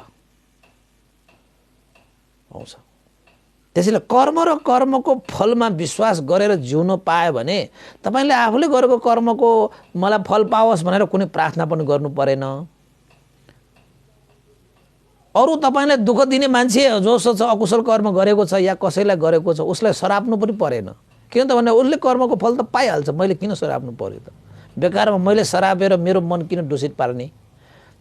त्यसैले कर्म र कर्मको फलमा विश्वास गरेर जिउन पायो भने तपाईँले आफूले गरेको कर्मको मलाई फल पाओस् भनेर कुनै प्रार्थना पनि गर्नु परेन। अरू तपाईँलाई दुःख दिने मान्छे जोसँग छ, अकुशल कर्म गरेको छ या कसैलाई गरेको छ, उसलाई सराप्नु पनि परेन। किन त भने उसले कर्मको फल त पाइहाल्छ, मैले किन सराप्नु पर्यो त? बेकारमा मैले सरापेर मेरो मन किन दूषित पार्ने?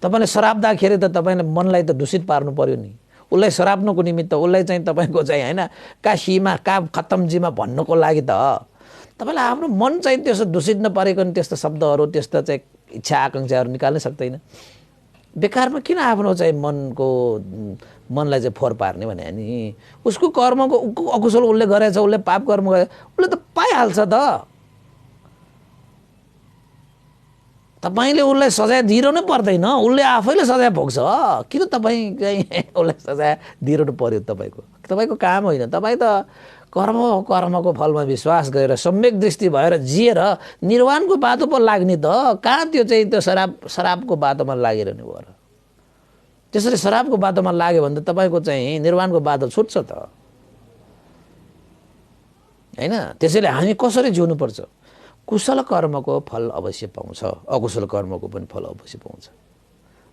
तपाईँले सराप्दाखेरि त तपाईँले मनलाई त दूषित पार्नु पर्यो नि। उसलाई सराप्नुको निमित्त, उसलाई चाहिँ तपाईँको चाहिँ होइन काशीमा का खत्तमजीमा भन्नुको लागि त तपाईँले आफ्नो मन चाहिँ त्यस्तो दूषित नपारिकन त्यस्तो शब्दहरू, त्यस्तो चाहिँ इच्छा आकाङ्क्षाहरू निकाल्नै सक्दैन बेकारमा किन आफ्नो चाहिँ मनलाई चाहिँ फोहोर पार्ने भने नि उसको कर्मको अकुशल उसले गरेछ, उसले पाप कर्म गरे, उसले त पाइहाल्छ त। तपाईँले उसलाई सजाय दिइरहनु पर्दैन, उसले आफैले सजाय भोग्छ। किन तपाईँ चाहिँ उसलाई सजाय दिइरहनु पर्यो? तपाईँको काम होइन। तपाईँ त कर्मको फलमा विश्वास गरेर सम्यक दृष्टि भएर जिएर निर्वाणको बाटो पर लाग्ने त। कहाँ त्यो चाहिँ त्यो शराबको बाटोमा लागिरहनु भयो र? त्यसरी शराबको बाटोमा लाग्यो भने त तपाईँको चाहिँ निर्वाणको बाटो छुट्छ त होइन? त्यसैले हामी कसरी जिउनुपर्छ? कुशल कर्मको फल अवश्य पाउँछ, अकुशल कर्मको पनि फल अवश्य पाउँछ।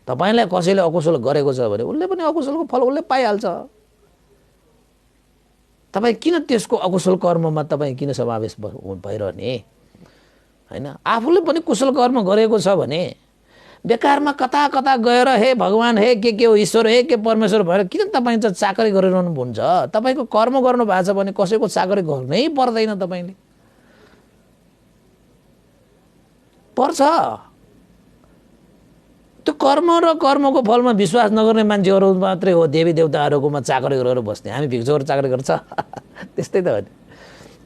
तपाईँलाई कसैले अकुशल गरेको छ भने उसले पनि अकुशलको फल उसले पाइहाल्छ। तपाईँ किन त्यसको अकुशल कर्ममा तपाईँ किन समावेश भइरहने होइन? आफूले पनि कुशल कर्म गरेको छ भने बेकारमा कता कता गएर हे भगवान्, हे के हो ईश्वर, हे के परमेश्वर भएर किन तपाईँ चाहिँ चाकरी गरिरहनु हुन्छ? तपाईँको कर्म गर्नु भएको छ भने कसैको चाकरी गर्नै पर्दैन। तपाईँले पर्छ। त्यो कर्म र कर्मको फलमा विश्वास नगर्ने मान्छेहरू मात्रै हो देवी देवताहरूकोमा चाकरी गरेर बस्ने। हामी भिक्षुहरू चाकरी गर्छ त्यस्तै त हो नि।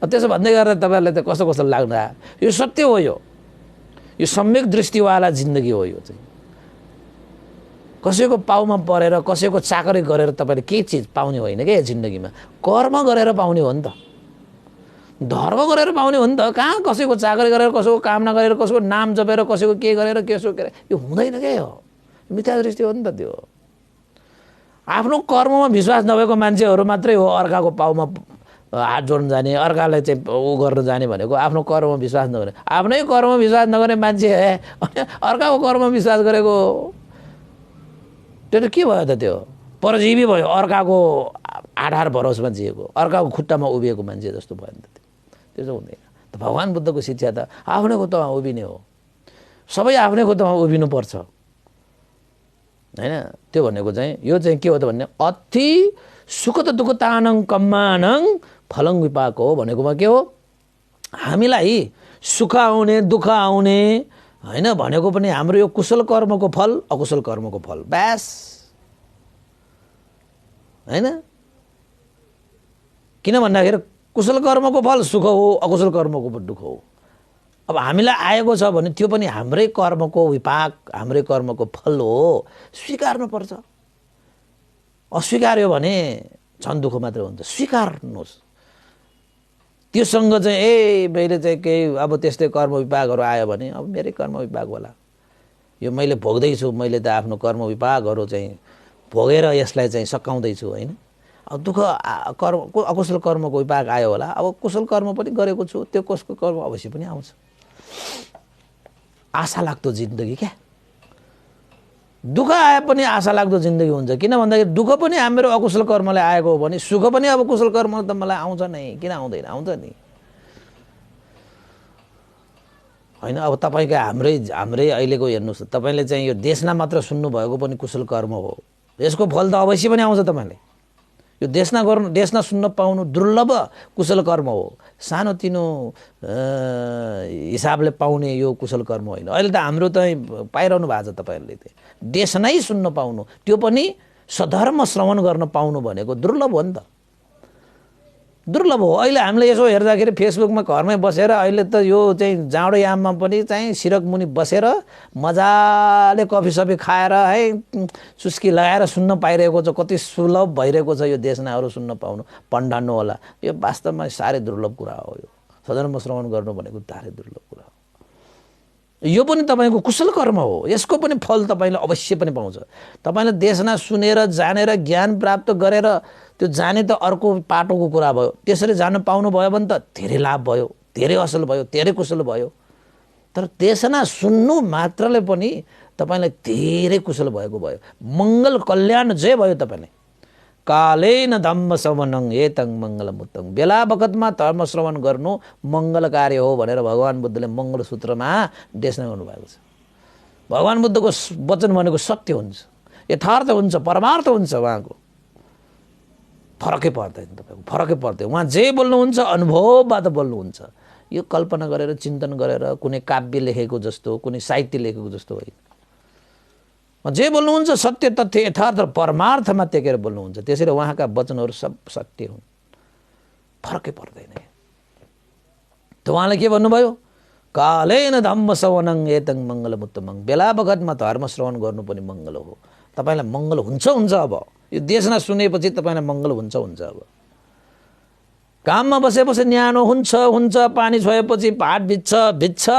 त्यसो भन्दै गरेर तपाईँहरूलाई त कस्तो कस्तो लाग्नु आयो? यो सत्य हो। यो सम्यक दृष्टिवाला जिन्दगी हो। यो चाहिँ कसैको पाउमा परेर कसैको चाकरी गरेर तपाईँले केही चिज पाउने होइन क्या जिन्दगीमा। कर्म गरेर पाउने हो नि त, धर्म गरेर पाउने हो नि त। कहाँ कसैको चाकरी गरेर, कसैको काम नगरेर, कसैको नाम जपेर, कसैको के गरेर कसो के यो हुँदैन क्या। यो मिथ्या दृष्टि हो नि त। त्यो आफ्नो कर्ममा विश्वास नभएको मान्छेहरू मात्रै हो अर्काको पाउमा हात जोड्न जाने, अर्कालाई चाहिँ ऊ गर्न जाने भनेको आफ्नो कर्ममा विश्वास नगर्ने। आफ्नै कर्ममा विश्वास नगर्ने मान्छे अर्काको कर्ममा विश्वास गरेको त्यो त के भयो त? त्यो परजीवी भयो। अर्काको आधार भरोसमा जिएको, अर्काको खुट्टामा उभिएको मान्छे जस्तो भयो नि त। त्यो चाहिँ हुँदैन। त भगवान् बुद्धको शिक्षा त आफ्नै खुट्टामा उभिने हो। सबै आफ्नै खुट्टामा उभिनुपर्छ होइन? त्यो भनेको चाहिँ यो चाहिँ के हो त भन्ने अति सुख त दुःख तानङ कम्मानङ फलङ विपाक हो भनेकोमा के हो? हामीलाई सुख आउने दुःख आउने होइन भनेको पनि हाम्रो यो कुशल कर्मको फल, अकुशल कर्मको फल बस होइन? किन भन्दाखेरि कुशल कर्मको फल सुख हो, अकुशल कर्मको दुःख हो। अब हामीलाई आएको छ भने त्यो पनि हाम्रै कर्मको विपाक, हाम्रै कर्मको फल हो, स्वीकार्नुपर्छ। अस्वीकार्यो भने झन् दुःख मात्र हुन्छ। स्वीकार्नुहोस्। त्योसँग चाहिँ मैले चाहिँ केही अब त्यस्तै कर्म विपाकहरू आयो भने अब मेरै कर्म विपाक होला, यो मैले भोग्दैछु, मैले त आफ्नो कर्म विपाकहरू चाहिँ भोगेर यसलाई चाहिँ सकाउँदैछु होइन? अब दुःख कर्म अकुशल कर्मको विपाक आयो होला, अब कुशल कर्म पनि गरेको छु, त्यो कसको कर्म अवश्य पनि आउँछ। आशा लाग्दो जिन्दगी क्या। दुःख आए पनि आशा लाग्दो जिन्दगी हुन्छ। किन भन्दाखेरि दुःख पनि हाम्रो अकुशल कर्मले आएको हो भने सुख पनि अब कुशल कर्म त मलाई आउँछ नै। किन आउँदैन? आउँछ नि होइन? अब तपाईँको हाम्रै अहिलेको हेर्नुहोस्, तपाईँले चाहिँ यो देशना मात्र सुन्नुभएको पनि कुशल कर्म हो। यसको फल त अवश्य पनि आउँछ। तपाईँले यो देशना सुन्न पाउनु दुर्लभ कुशल कर्म हो। सानोतिनो हिसाबले पाउने यो कुशल कर्म होइन। अहिले त हाम्रो त पाइरहनु भएको छ तपाईँहरूले। देशनै सुन्न पाउनु, त्यो पनि सधर्म श्रवण गर्न पाउनु भनेको दुर्लभ हो नि त। दुर्लभ हो। अहिले हामीले यसो हेर्दाखेरि फेसबुकमा घरमै बसेर अहिले त यो चाहिँ जाडो याममा पनि चाहिँ सिरक मुनि बसेर मजाले कफी सफी खाएर है चुस्की लगाएर सुन्न पाइरहेको छ। कति सुलभ भइरहेको छ यो देशनाहरू सुन्न पाउनु। पण्डान्नु होला। यो वास्तवमा साह्रै दुर्लभ कुरा हो। यो सधर्म श्रवण गर्नु भनेको साह्रै दुर्लभ कुरा हो। यो पनि तपाईँको कुशल कर्म हो। यसको पनि फल तपाईँले अवश्य पनि पाउँछ। तपाईँले देशना सुनेर जानेर ज्ञान प्राप्त गरेर त्यो जाने त अर्को पाटोको कुरा भयो। त्यसरी जान पाउनु भयो भने त धेरै लाभ भयो, धेरै असल भयो, धेरै कुशल भयो। तर देशना सुन्नु मात्रले पनि तपाईँलाई धेरै कुशल भएको भयो। मङ्गल कल्याण जय भयो तपाईँले। कालेन धम्म श्रवणं एतं मङ्गलमुत्तम। बेला बखतमा धर्म श्रवण गर्नु मङ्गल कार्य हो भनेर भगवान् बुद्धले मङ्गल सूत्रमा देशना गर्नुभएको छ। भगवान् बुद्धको वचन भनेको सत्य हुन्छ, यथार्थ हुन्छ, परमार्थ हुन्छ। उहाँको फरकै पर्दैन। तपाईँको फरकै पर्दैन। उहाँ जे बोल्नुहुन्छ अनुभवबाट बोल्नुहुन्छ। यो कल्पना गरेर चिन्तन गरेर कुनै काव्य लेखेको जस्तो, कुनै साहित्य लेखेको जस्तो होइन। जे बोल्नुहुन्छ सत्य तथ्य यथार्थ र परमार्थमा टेकेर बोल्नुहुन्छ, त्यसैले उहाँका वचनहरू सब सत्य हुन्, फरकै पर्दैन। त उहाँले के भन्नुभयो? कालेन धम्म श्रवणं एतं मङ्गलमुत्तमं। बेला बखतमा धर्म श्रवण गर्नु पनि मङ्गल हो। तपाईलाई मङ्गल हुन्छ अब। यो देशना सुनेपछि तपाईलाई मङ्गल हुन्छ अब। काममा बसेपछि न्यानो हुन्छ, पानी छोएपछि भात भिज्छ,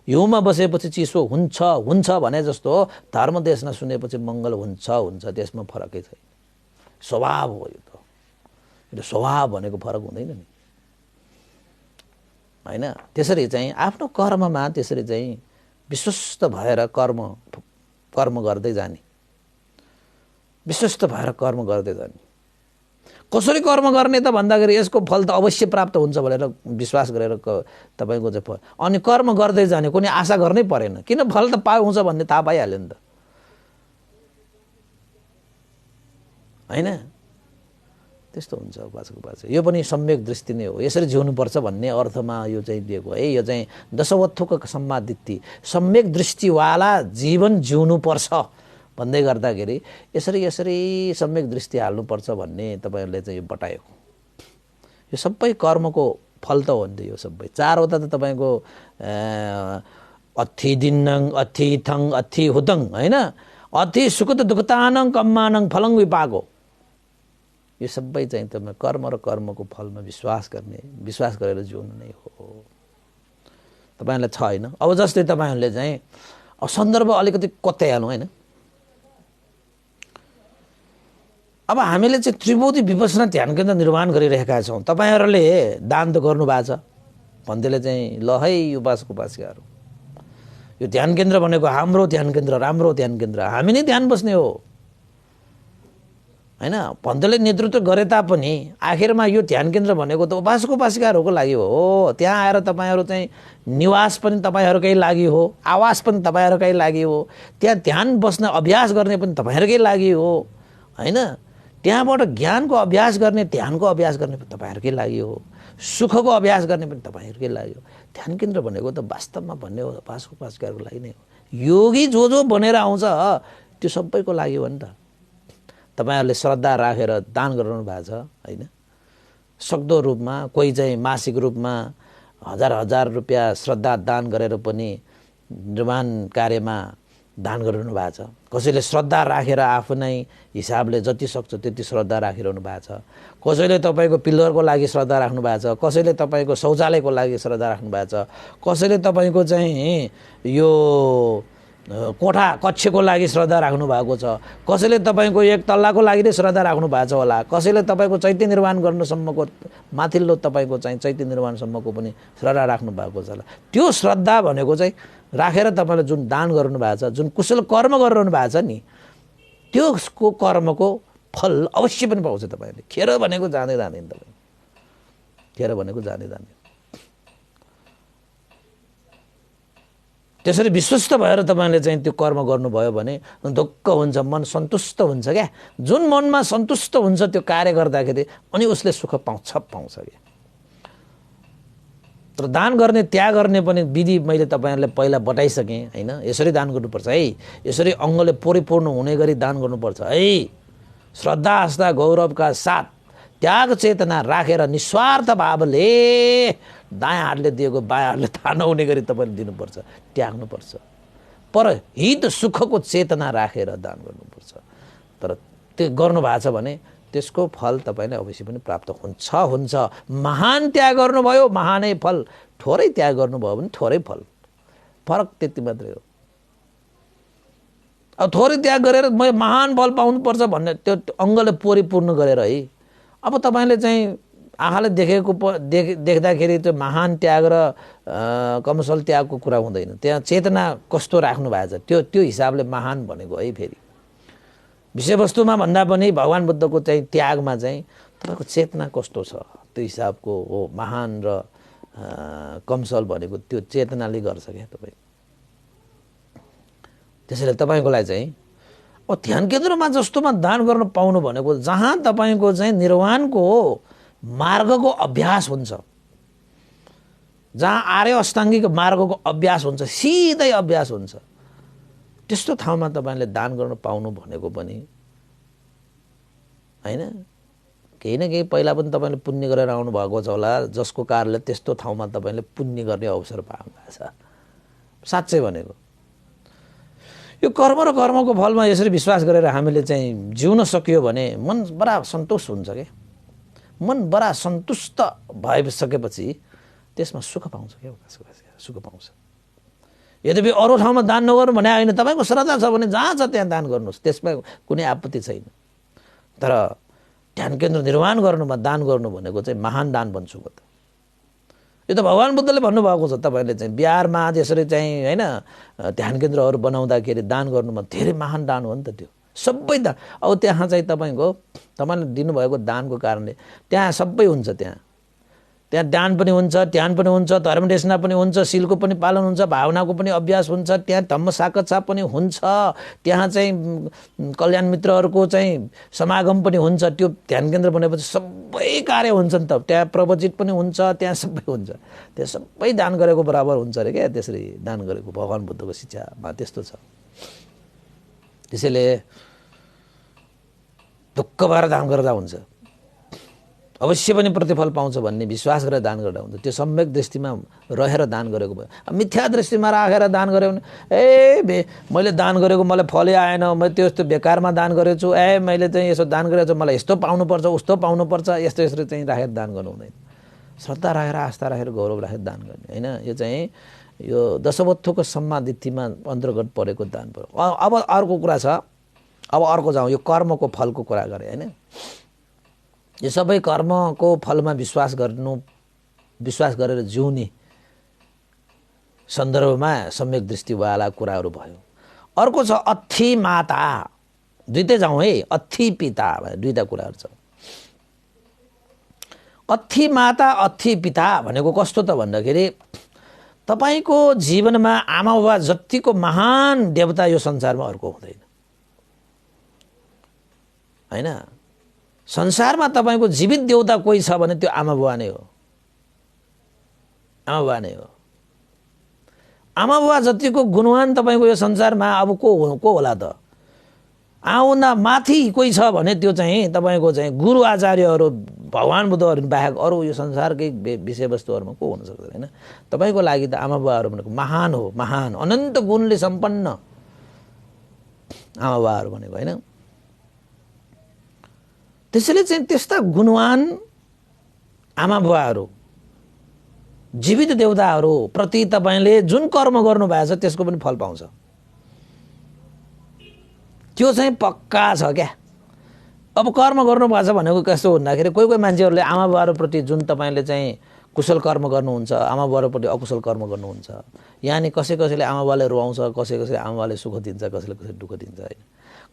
हिउँमा बसेपछि चिसो हुन्छ भने जस्तो धर्म देशना सुनेपछि मङ्गल हुन्छ, त्यसमा फरकै छैन। स्वभाव हो यो त। यो स्वभाव भनेको फरक हुँदैन नि, हैन? त्यसरी चाहिँ आफ्नो कर्ममा त्यसरी चाहिँ विश्वस्त भएर कर्म गर्दै जाने, विश्वस्त भएर कर्म गर्दै जाने। कसरी कर्म गर्ने त भन्दाखेरि यसको फल त अवश्य प्राप्त हुन्छ भनेर विश्वास गरेर तपाईको चाहिँ फल, अनि कर्म गर्दै जाने, कुनै आशा गर्नै परेन। किन फल त पाउँछ भन्ने थाहा पाइहाल्यो नि त, हैन? त्यस्तो हुन्छ उपासक उपासक। यो पनि सम्यक दृष्टि नै हो। यसरी जिउनुपर्छ भन्ने अर्थमा यो चाहिँ दिएको है। यो चाहिँ दशवत्थुक सम्मादिति, सम्यक दृष्टिवाला जीवन जिउनुपर्छ भन्दै गर्दाखेरि यसरी सम्यक दृष्टि हाल्नुपर्छ भन्ने तपाईहरुले चाहिँ यो बताएको। यो सबै कर्मको फल त हो नि, यो सबै चारवटा त तपाईको अथि दिन्नङ, अथि थङ, अथि हुदङ, हैन? अथि सुखत दुखतानङ कम्मानङ फलङ विपाको। यो सबै चाहिँ तपाईँ कर्म र कर्मको फलमा विश्वास गरेर जिउनु नै हो। तपाईहरुलाई छ हैन? अब जस्तै तपाईहरुले चाहिँ अब सन्दर्भ अलिकति कत्याइहालौँ, हैन? अब हामीले चाहिँ त्रिबोधी विपश्यना ध्यान केन्द्र निर्माण गरिरहेका छौँ। तपाईहरुले दान त गर्नु भएको छ भन्दैले चाहिँ ल है उपासक उपासिकाहरू, यो ध्यान केन्द्र भनेको हाम्रो ध्यान केन्द्र, राम्रो ध्यान केन्द्र, हामी नै ध्यान बस्ने हो, हैन? भन्दैले नेतृत्व गरे तापनि आखिरमा यो ध्यान केन्द्र भनेको त उपासक उपासिकाहरूको लागि हो। त्यहाँ आएर तपाईहरु चाहिँ निवास पनि तपाईहरुकै लागि हो, आवास पनि तपाईहरुकै लागि हो, त्यहाँ ध्यान बस्न अभ्यास गर्ने पनि तपाईहरुकै लागि हो, हैन? त्यहाँबाट ज्ञानको अभ्यास गर्ने, ध्यानको अभ्यास गर्ने पनि तपाईहरुकै लागि हो, सुखको अभ्यास गर्ने पनि तपाईहरुकै लागि हो। ध्यान केन्द्र भनेको त वास्तवमा भन्ने हो उपासक उपासिकाहरूको लागि नै हो। योगी जो बनेर आउँछ त्यो सबैको लागि हो नि त। तपाईहरुले श्रद्धा राखेर दान गरिरहनु भएको छ, हैन? सक्दो रूपमा, कोही चाहिँ मासिक रूपमा हजार रुपैयाँ श्रद्धा दान गरेर पनि निर्माण कार्यमा दान गरिरहनु भएको छ। कसैले श्रद्धा राखेर आफ्नै हिसाबले जति सक्छ त्यति श्रद्धा राखिरहनु भएको छ। कसैले तपाईको पिल्लरको लागि श्रद्धा राख्नु भएको छ, कसैले तपाईको शौचालयको लागि श्रद्धा राख्नु भएको छ, कसैले तपाईको चाहिँ यो कोठा कक्षको लागि श्रद्धा राख्नु भएको छ, कसैले तपाईको एक तल्लाको लागि नै श्रद्धा राख्नु भएको छ होला, कसैले तपाईको चैत्य निर्माण गर्नुसम्मको माथिल्लो तपाईको चाहिँ चैत्य निर्माणसम्मको पनि श्रद्धा राख्नु भएको छ होला। त्यो श्रद्धा भनेको चाहिँ राखेर तपाईले जुन दान गर्नु भएको छ, जुन कुशल कर्म गरिरहनु भएको छ नि, त्यसको कर्मको फल अवश्य पनि पाउँछ तपाईले। खेर भनेको जाँदै जाँदैन, तपाईँ खेर भनेको जाँदै जाँदैन। त्यसरी विश्वस्त भएर तपाईले चाहिँ त्यो कर्म गर्नुभयो भने ढुक्क हुन्छ, मन सन्तुष्ट हुन्छ क्या। जुन मनमा सन्तुष्ट हुन्छ त्यो कार्य गर्दाखेरि अनि उसले सुख पाउँछ क्या। तर दान गर्ने, त्याग गर्ने पनि विधि मैले तपाईहरुलाई पहिला बताइसकेँ, हैन? यसरी दान गर्नुपर्छ है, यसरी अङ्गले परिपूर्ण हुने गरी दान गर्नुपर्छ है। श्रद्धा आस्था गौरवका साथ त्याग चेतना राखेर निस्वार्थ भावले दायाँ हातले दिएको बायाँ हातले थाहा नहुने गरी तपाईले दिनुपर्छ, त्याग्नुपर्छ। पर हित सुखको चेतना राखेर दान गर्नुपर्छ। तर त्यो गर्नु भएको छ भने त्यसको फल तपाईलाई अवश्य पनि प्राप्त हुन्छ। महान त्याग गर्नुभयो महानै फल, थोरै त्याग गर्नुभयो भने थोरै फल, फरक त्यति मात्रै हो। अब थोरै त्याग गरेर म महान फल पाउनुपर्छ भन्ने त्यो अङ्गले परिपूर्ण गरेर है। अब तपाईले चाहिँ आँखाले देख्दाखेरि त्यो महान त्याग र कमसल त्यागको कुरा हुँदैन। त्यहाँ चेतना कस्तो राख्नु भएको छ त्यो हिसाबले महान भनेको है। फेरि विषयवस्तुमा भन्दा पनि भगवान बुद्धको चाहिँ त्यागमा चाहिँ तपाईको चेतना कस्तो छ त्यो हिसाबको हो महान र कमसल भनेको। त्यो चेतनाले गर्छ क्या तपाई। त्यसैले तपाईको लागि चाहिँ अब ध्यान केन्द्रमा जस्तोमा दान गर्न पाउनु भनेको जहाँ तपाईको चाहिँ निर्वाणको मार्गको अभ्यास हुन्छ, जहाँ आर्य अष्टाङ्गिक मार्गको अभ्यास हुन्छ, सिधै अभ्यास हुन्छ, त्यस्तो ठाउँमा तपाईले दान गर्न पाउनु भनेको पनि हैन केही न केही पहिला पनि तपाईले पुण्य गरेर आउनु भएको छ होला जसको कारणले त्यस्तो ठाउँमा तपाईले पुण्य गर्ने अवसर पाउनु भएको छ साच्चै भनेको यो कर्म र कर्मको फलमा यसरी विश्वास गरेर हामीले चाहिँ जिउन सकियो भने मन बडा सन्तोष हुन्छ के मन बडा सन्तुष्ट भइसकेपछि त्यसमा सुख पाउँछ के सुख पाउँछ यद्यपि अरू ठाउँमा दान नगर्नु भने हैन तपाईको श्रद्धा छ भने जहाँ छ त्यहाँ दान गर्नुस् त्यसमा कुनै आपत्ति छैन तर ध्यान केन्द्र निर्माण गर्नुमा दान गर्नु भनेको चाहिँ महान दान बन्छु हो त यो त भगवान बुद्धले भन्नुभएको छ तपाईले चाहिँ बिहारमा यसरी चाहिँ हैन ध्यान केन्द्रहरु बनाउँदाखेरि दान गर्नुमा धेरै महान दान हो नि त त्यो सबै दान अब त्यहाँ चाहिँ तपाईले दिनुभएको दानको कारणले त्यहाँ सबै हुन्छ त्यहाँ दान पनि हुन्छ ध्यान पनि हुन्छ धर्मदेशना पनि हुन्छ शीलको पनि पालन हुन्छ भावनाको पनि अभ्यास हुन्छ त्यहाँ धम्म साक्षात पनि हुन्छ त्यहाँ चाहिँ कल्याण मित्रहरुको चाहिँ समागम पनि हुन्छ त्यो ध्यान केन्द्र बनेपछि सबै कार्य हुन्छ नि त त्यहाँ प्रवचित पनि हुन्छ त्यहाँ सबै हुन्छ त्यो सबै दान गरेको बराबर हुन्छ रे के त्यसरी दान गरेको भगवान बुद्धको शिक्षामा त्यस्तो छ त्यसैले ढुक्क भएर दान गर्दा हुन्छ अवश्य पनि प्रतिफल पाउँछ भन्ने विश्वास गरेर दान गर्दा हुन्छ त्यो सम्यक दृष्टिमा रहेर दान गरेको भयो मिथ्या दृष्टिमा राखेर दान गर्यो भने मैले दान गरेको मलाई फलै आएन मैले त्यस्तो बेकारमा दान गरेछु मैले चाहिँ यसो दान गरेछु मलाई यस्तो पाउनु पर्छ उस्तो पाउनु पर्छ यस्तो चाहिँ राखेर दान गर्नु हुँदैन श्रद्धा राखेर आस्था राखेर गौरव राखेर दान गर्ने हैन यो चाहिँ यो दशवत्थुको सम्मादितिमा अन्तर्गत परेको दान पर्यो अब अर्को कुरा छ अब अर्को जाउँ यो कर्मको फलको कुरा गरे हैन यो सबै कर्मको फलमा विश्वास गरेर जिउने सन्दर्भमा सम्यक दृष्टिवाला कुराहरू भयो अर्को छ अथि माता दुईटै जाउँ है अथि पिता दुईटा कुराहरू छ अथि माता अथि पिता भनेको कस्तो त भन्दाखेरि तपाईको जीवनमा आमा बुबा जतिको महान देवता यो संसारमा अर्को हुँदैन हैन संसारमा तपाईको जीवित देवता कोही छ भने त्यो आमा बुबा नै हो आमा बुबा नै हो आमा बुबा जतिको गुणवान तपाईको यो संसारमा अब को होला त आउना माथि कोही छ भने त्यो चाहिँ तपाईको चाहिँ गुरु आचार्यहरू भगवान बुद्धहरू बाहेक अरु यो संसारकै विषयवस्तुहरुमा को हुन सक्दैन हैन तपाईको लागि त आमा बुबाहरू भनेको महान हो महान अनन्त गुणले सम्पन्न आमा बुबाहरू भनेको हैन त्यसैले चाहिँ त्यस्ता गुणवान आमा बुबाहरू जीवित देवताहरू प्रति तपाईले जुन कर्म गर्नु भएको छ त्यसको पनि फल पाउँछ त्यो चाहिँ पक्का छ क्या अब कर्म गर्नु भएको छ भनेको कस्तो भन्दाखेरि कोही मान्छेहरुले आमा बुबाहरू प्रति जुन तपाईले चाहिँ कुशल कर्म गर्नुहुन्छ आमा बुबाहरू प्रति अकुशल कर्म गर्नुहुन्छ यानी कसैले आमा बुबाले रुवाउँछ कसैले आमा बुबाले सुख दिन्छ कसैले दुःख दिन्छ हैन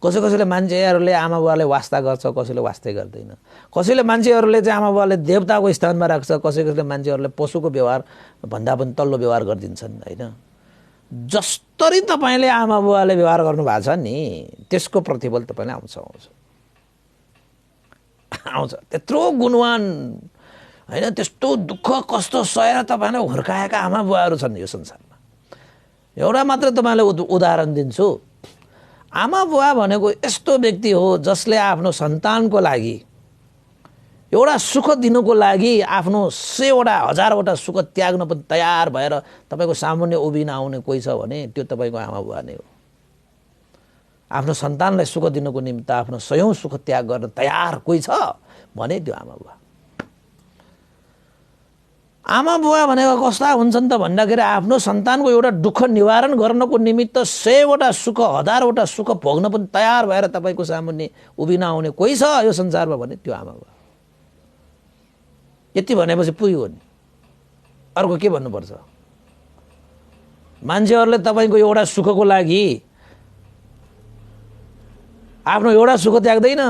कसैले मान्छेहरुले आमा बुबाले वास्ता गर्छ कसैले वास्तै गर्दैन कसैले मान्छेहरुले चाहिँ आमा बुबाले देवताको स्थानमा राख्छ कसैले मान्छेहरुले पशुको व्यवहार भन्दा पनि तल्लो व्यवहार गर्दिन्छन् हैन जस्तरी तपाईले आमा बुबाले व्यवहार गर्नु भएको छ नि त्यसको प्रतिफल तपाईलाई आउँछ त्यत्रो गुणवान हैन त्यस्तो दुःख कष्ट सहेर तपाईलाई हुर्काएका आमा बुबाहरू छन् यो संसारमा एउटा मात्र तपाईलाई उदाहरण दिन्छु आमा बुबा भनेको यस्तो व्यक्ति हो जसले आफ्नो सन्तानको लागि एउटा सुख दिनको लागि आफ्नो 100वटा 1000वटा सुख त्याग्न पनि तयार भएर तपाईको सामान्य उभिन आउने कोही छ भने त्यो तपाईको आमा बुबा नै हो आफ्नो सन्तानलाई सुख दिनको निमित्त आफ्नो 100औं सुख त्याग गर्न तयार कोही छ भने त्यो आमा बुबा आमा बुबा भनेको कस्ता हुन्छन् त भन्दाखेरि आफ्नो सन्तानको एउटा दुःख निवारण गर्नको निमित्त 100वटा सुख 1000वटा सुख भोग्न पनि तयार भएर तपाईको सामुन्ने उभिन आउने कोही छ यो संसारमा भने त्यो आमा बुबा यति भनेपछि पुग्यो नि अर्को के भन्नुपर्छ मान्छेहरुले तपाईको एउटा सुखको लागि आफ्नो एउटा सुख त्याग्दैन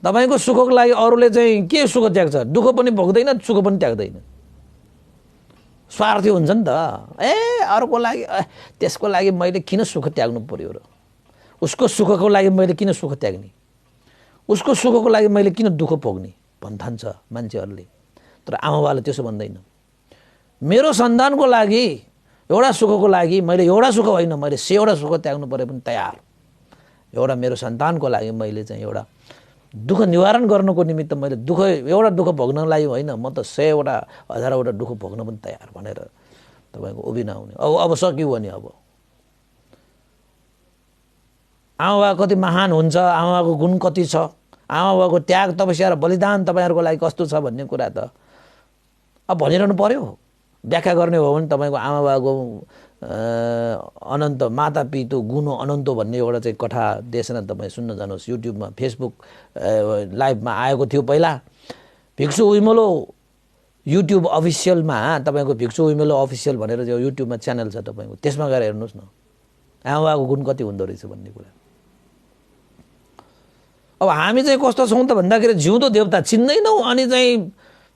तपाईको सुखको लागि अरूले चाहिँ के सुख त्याग्छ दुःख पनि भोग्दैन सुख पनि त्याग्दैन स्वार्थी हुन्छ नि त अरूको लागि त्यसको लागि मैले किन सुख त्याग्नु पर्यो र उसको सुखको लागि मैले किन सुख त्याग्ने उसको सुखको लागि मैले किन दुःख भोग्ने भन्ठान्छ मान्छेहरुले तर आमाबाले त्यसो भन्दैन मेरो सन्तानको लागि एउटा सुखको लागि मैले एउटा सुख होइन मैले 100वटा सुख त्याग्नु परे पनि तयार। एउटा मेरो सन्तानको लागि मैले चाहिँ एउटा दुःख निवारण गर्नको निमित्त मैले एउटा दुःख भोग्न लागि होइन, म त 100वटा 1000वटा दुःख भोग्न पनि तयार भनेर तपाईँको उभिन आउने। अब सक्यो भने अब आमाबाबा कति महान हुन्छ, आमाबाबाको गुण कति छ, आमाबाबाको त्याग तपस्या र बलिदान तपाईँहरूको लागि कस्तो छ भन्ने कुरा त अब भनिरहनु पर्यो। व्याख्या गर्ने हो भने तपाईँको आमाबाबाको अनन्त माता पितु गुण अनन्त भन्ने एउटा चाहिँ कथा देशना तपाईँ सुन्न जानुहोस्। युट्युबमा फेसबुक लाइभमा आएको थियो पहिला। भिक्षु उइमलो युट्युब अफिसियलमा तपाईँको भिक्षु उइमलो अफिसियल भनेर जो युट्युबमा च्यानल छ तपाईँको, त्यसमा गएर हेर्नुहोस् न आमाबाबाको गुण कति हुँदो रहेछ भन्ने कुरा। अब हामी चाहिँ कस्तो छौँ त भन्दाखेरि जिउँदो देवता चिन्दैनौँ, अनि चाहिँ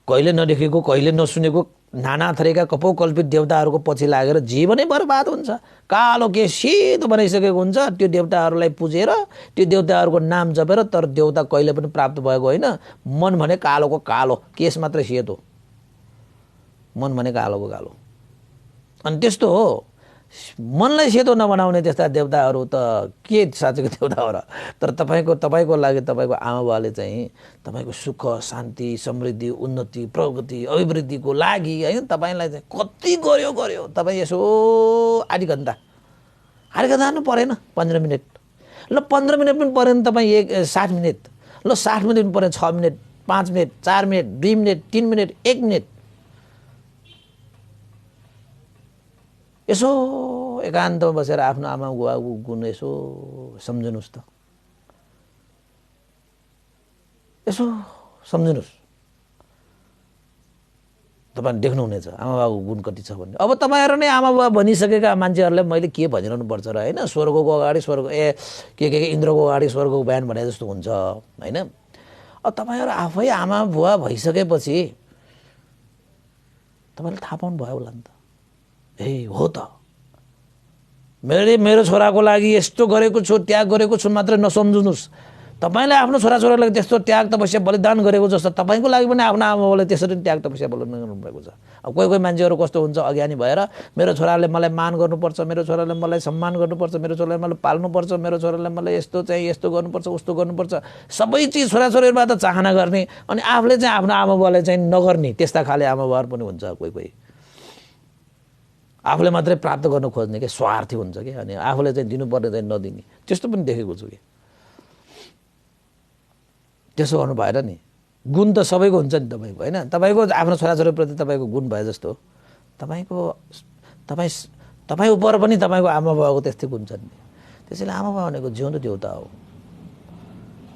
कहिले नदेखेको कहिले नसुनेको नाना थरीका कपोकल्पित देवताहरूको पछि लागेर जीवनै बर्बाद हुन्छ। कालो के सेतो बनाइसकेको हुन्छ, त्यो देवताहरूलाई पुजेर त्यो देवताहरूको नाम जपेर, तर देवता कहिले पनि प्राप्त भएको होइन। मन भने कालोको कालो, केस मात्रै सेतो, मन भने कालोको कालो। अनि त्यस्तो हो, मनलाई सेतो नबनाउने त्यस्ता देवताहरू त के साँच्चैको देवता हो र। तर तपाईँको लागि तपाईँको आमाबाले चाहिँ तपाईँको सुख शान्ति समृद्धि उन्नति प्रगति अभिवृद्धिको लागि होइन तपाईँलाई चाहिँ कति गर्यो। तपाईँ यसो आधी घन्टा हानु परेन 15 मिनट, ल 15 मिनट पनि परेन तपाईँ 60 मिनट, ल 60 मिनट पनि परेन 6 minute 5 minute 4 minute 2 minute 3 minute 1 minute यसो एकान्तमा बसेर आफ्नो आमा बुवाको गुण यसो सम्झनुहोस् त, यसो सम्झनुहोस्। तपाईँ देख्नुहुनेछ आमा बाबाको गुण कति छ भन्ने। अब तपाईँहरू नै आमा बुवा भनिसकेका मान्छेहरूलाई मैले के भनिरहनु पर्छ र होइन। स्वर्गको अगाडि स्वर्ग के इन्द्रको अगाडि स्वर्गको बयान भने जस्तो हुन्छ होइन। अब तपाईँहरू आफै आमा बुवा भइसकेपछि तपाईँले थाहा पाउनु भयो होला नि त, ए हो त मेरो छोराको लागि यस्तो गरेको छु त्याग गरेको छु मात्रै नसम्झुनुहोस्। तपाईँले आफ्नो छोराछोरीको लागि त्यस्तो त्याग तपस्या बलिदान गरेको जस्तो तपाईँको लागि पनि आफ्नो आमाबाउले त्यसरी त्याग तपस्या बलिदान गर्नुभएको छ। अब कोही मान्छेहरू कस्तो हुन्छ अज्ञानी भएर मेरो छोराले मलाई मान गर्नुपर्छ, मेरो छोराले मलाई सम्मान गर्नुपर्छ, मेरो छोराले मलाई पाल्नुपर्छ, मेरो छोराले मलाई यस्तो चाहिँ यस्तो गर्नुपर्छ उस्तो गर्नुपर्छ, सबै चिज छोराछोरीहरूबाट चाहना गर्ने, अनि आफूले चाहिँ आफ्नो आमाबाउलाई चाहिँ नगर्ने त्यस्ता खाले आमाबाउहरू पनि हुन्छ। कोही आफूले मात्रै प्राप्त गर्न खोज्ने कि स्वार्थी हुन्छ कि, अनि आफूले चाहिँ दिनुपर्ने चाहिँ नदिने, त्यस्तो पनि देखेको छु कि। त्यसो गर्नु भएन नि। गुण त सबैको हुन्छ नि तपाईँको होइन। तपाईँको आफ्नो छोराछोरीप्रति तपाईँको गुण भए जस्तो तपाईँ उप पनि तपाईँको आमा बाबाको त्यस्तै गुण छन् नि। त्यसैले आमा बाबा भनेको जिउँदो देउता हो,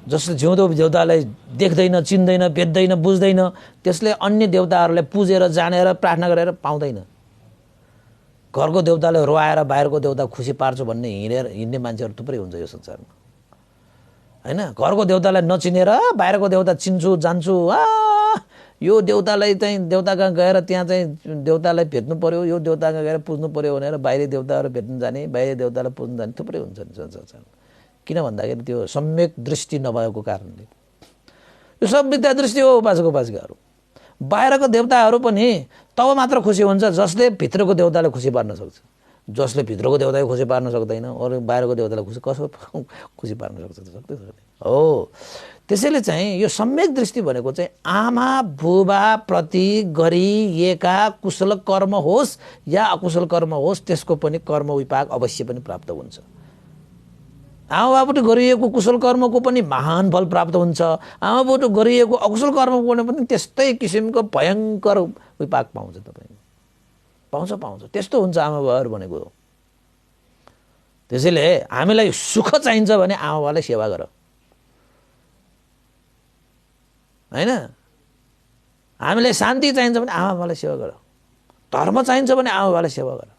जसले जिउँदो देउतालाई देख्दैन चिन्दैन बेच्दैन बुझ्दैन, त्यसले अन्य देउताहरूलाई पुजेर जानेर प्रार्थना गरेर पाउँदैन। घरको देउताले रोआएर बाहिरको देउता खुसी पार्छ भन्ने हिँड्ने मान्छेहरू थुप्रै हुन्छ यो संसारमा होइन। घरको देउतालाई नचिनेर बाहिरको देउता चिन्छु जान्छु, यो देउतालाई चाहिँ देउता कहाँ गएर त्यहाँ चाहिँ देउतालाई भेट्नु पर्यो, यो देउता कहाँ गएर पुज्नु पर्यो भनेर बाहिरी देउताहरू भेट्नु जाने, बाहिरी देउतालाई पुज्नु जाने थुप्रै हुन्छ नि संसारमा। किन भन्दाखेरि त्यो सम्यक दृष्टि नभएको कारणले। यो सब मिथ्या दृष्टि हो उपासकहरू। बाहिरको देवताहरू पनि तब मात्र खुसी हुन्छ जसले भित्रको देउतालाई खुसी पार्न सक्छ। जसले भित्रको देउतालाई खुसी पार्न सक्दैन अरू बाहिरको देउतालाई कसो खुसी पार्न सक्दैन हो। त्यसैले चाहिँ यो सम्यक दृष्टि भनेको चाहिँ आमा बुबा प्रति गरिएका कुशल कर्म होस् या अकुशल कर्म होस्, त्यसको पनि कर्म विपाक अवश्य पनि प्राप्त हुन्छ। आमाबाबुबाट गरिएको कुशल कर्मको पनि महान फल प्राप्त हुन्छ, आमाबाबुबाट गरिएको अकुशल कर्मको पनि त्यस्तै किसिमको भयङ्कर विपाक पाउँछ। तपाईँ पाउँछ त्यस्तो हुन्छ आमाबाबुहरू भनेको। त्यसैले हामीलाई सुख चाहिन्छ भने आमाबाबालाई सेवा गर होइन। हामीलाई शान्ति चाहिन्छ भने आमाबाबालाई सेवा गर, धर्म चाहिन्छ भने आमाबाबालाई सेवा गर।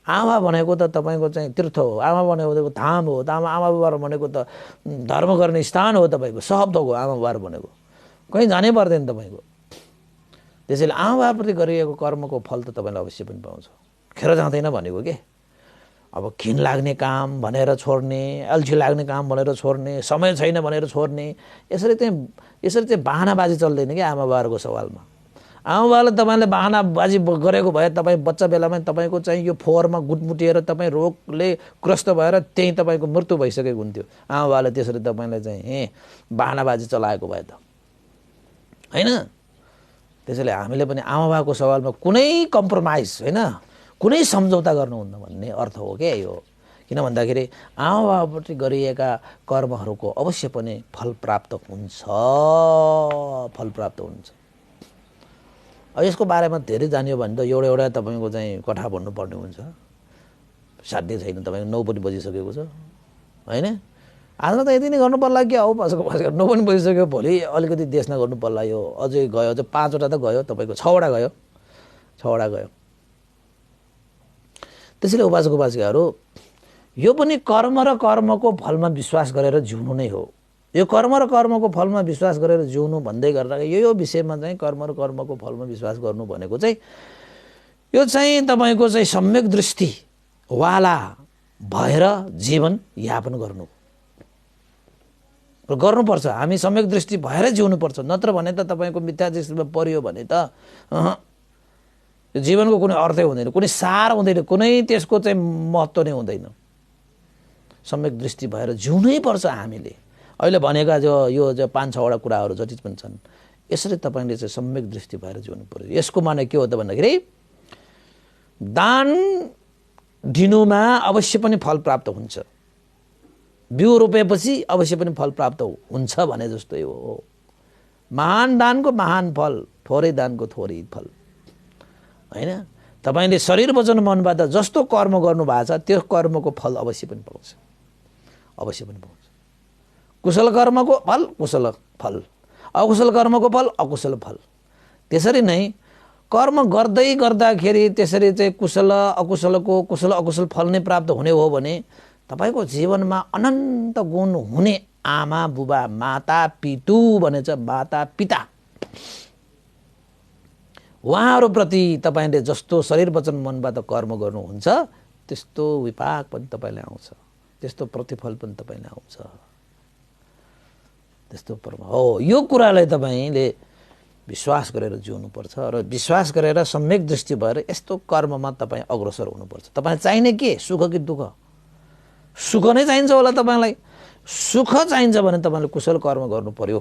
आमा भनेको त तपाईँको चाहिँ तीर्थ हो, आमा भनेको धाम हो, आमा बुबा भनेको त धर्म गर्ने स्थान हो, तपाईँको शब्द हो आमा बुबा भनेको, कहीँ जानै पर्दैन तपाईँको। त्यसैले आमा बुबाप्रति गरिएको कर्मको फल त तपाईँलाई अवश्य पनि पाउँछ। खेर जाँदैन भनेको के, अब घिन लाग्ने काम भनेर छोड्ने, अल्छी लाग्ने काम भनेर छोड्ने, समय छैन भनेर छोड्ने, यसरी चाहिँ बाहनाबाजी चल्दैन कि आमा बुबाहरूको सवालमा। आमाबाले तपाईँले बहानाबाजी गरेको भए तपाईँ बच्चा बेलामै तपाईँको चाहिँ यो फोहोरमा गुटमुटिएर तपाईँ रोगले ग्रस्त भएर त्यही तपाईँको मृत्यु भइसकेको हुन्थ्यो। आमाबाले त्यसरी तपाईँलाई चाहिँ बहानाबाजी चलाएको भए त होइन। त्यसैले हामीले पनि आमाबाको सवालमा कुनै कम्प्रोमाइज होइन, कुनै सम्झौता गर्नुहुन्न भन्ने अर्थ हो क्या यो। किन भन्दाखेरि आमाबाबुप्रति गरिएका कर्महरूको अवश्य पनि फल प्राप्त हुन्छ, फल प्राप्त हुन्छ। यसको बारेमा धेरै जान्यो भने त एउटा तपाईँको चाहिँ कथा भन्नुपर्ने हुन्छ। साध्य छैन, तपाईँको 9 पनि बजिसकेको छ होइन। आज त यति नै गर्नु पर्ला क्या हो, पासको 9 पनि बजिसक्यो। भोलि अलिकति देशमा गर्नु पर्ला। यो अझै गयो, अझै 5वटा त गयो, तपाईँको 6वटा गयो, 6वटा गयो। त्यसैले उपासकहरू यो पनि कर्म र कर्मको फलमा विश्वास गरेर जिउनु नै हो। यो कर्म र कर्मको फलमा विश्वास गरेर जिउनु भन्दै गरेर यो विषयमा चाहिँ कर्म र कर्मको फलमा विश्वास गर्नु भनेको चाहिँ यो चाहिँ तपाईँको चाहिँ सम्यक दृष्टिवाला भएर जीवन यापन गर्नुपर्छ। हामी सम्यक दृष्टि भएर जिउनुपर्छ। नत्र भने त तपाईँको मिथ्या दृष्टिमा परियो भने त जीवनको कुनै अर्थै हुँदैन, कुनै सार हुँदैन, कुनै त्यसको चाहिँ महत्त्व नै हुँदैन। सम्यक दृष्टि भएर जिउनै पर्छ हामीले। अहिले भनेका यो 5-6वटा कुराहरू जति पनि छन्, यसरी तपाईँले चाहिँ सम्यक दृष्टि भएर जिउनु पर्यो। यसको माने के हो त भन्दाखेरि दान दिनुमा अवश्य पनि फल प्राप्त हुन्छ। बिउ रोपेपछि अवश्य पनि फल प्राप्त हुन्छ भने जस्तै हो। महान दानको महान फल, थोरै दानको थोरै फल होइन। तपाईँले शरीर वचन मनबाट जस्तो कर्म गर्नुभएको छ त्यो कर्मको फल अवश्य पनि पाउँछ, अवश्य पनि पाउँछ। कुशल कर्मको फल कुशल फल, अकुशल कर्मको फल अकुशल फल। त्यसरी नै कर्म गर्दै गर्दाखेरि त्यसरी चाहिँ कुशल अकुशल फल नै प्राप्त हुने हो भने तपाईँको जीवनमा अनन्त गुण हुने आमा बुबा माता पितु भनेछ, माता पिता उहाँहरूप्रति तपाईँले जस्तो शरीर वचन मनबाट कर्म गर्नुहुन्छ त्यस्तो विपाक पनि तपाईँलाई आउँछ, त्यस्तो प्रतिफल पनि तपाईँलाई आउँछ, त्यस्तो हो। यो कुरालाई तपाईँले विश्वास गरेर जिउनुपर्छ र विश्वास गरेर सम्यक दृष्टि भएर यस्तो कर्ममा तपाईँ अग्रसर हुनुपर्छ। तपाईँलाई चाहिने के, सुख कि दुःख? सुख नै चाहिन्छ होला तपाईँलाई। सुख चाहिन्छ भने तपाईँले कुशल कर्म गर्नु पर्यो।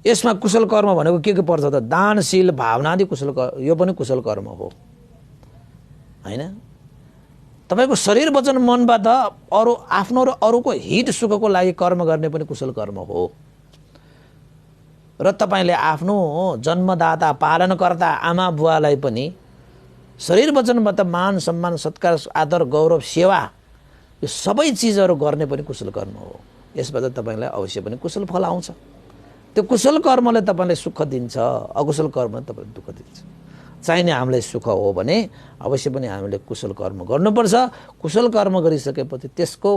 यसमा कुशल कर्म भनेको के पर्छ त? दानशील भावनादि कुशल, यो पनि कुशल कर्म हो होइन। तपाईँको शरीर वचन मनबाट अरू आफ्नो र अरूको हित सुखको लागि कर्म गर्ने पनि कुशल कर्म हो। र तपाईँले आफ्नो जन्मदाता पालनकर्ता आमा बुवालाई पनि शरीर वचनबाट मान सम्मान सत्कार आदर गौरव सेवा यो सबै चिजहरू गर्ने पनि कुशल कर्म हो। यसबाट तपाईँलाई अवश्य पनि कुशल फल आउँछ। त्यो कुशल कर्मले तपाईँलाई सुख दिन्छ, अकुशल कर्मले तपाईँलाई दुःख दिन्छ। चाहिने हामीलाई सुख हो भने अवश्य पनि हामीले कुशल कर्म गर्नुपर्छ। कुशल कर्म गरिसकेपछि त्यसको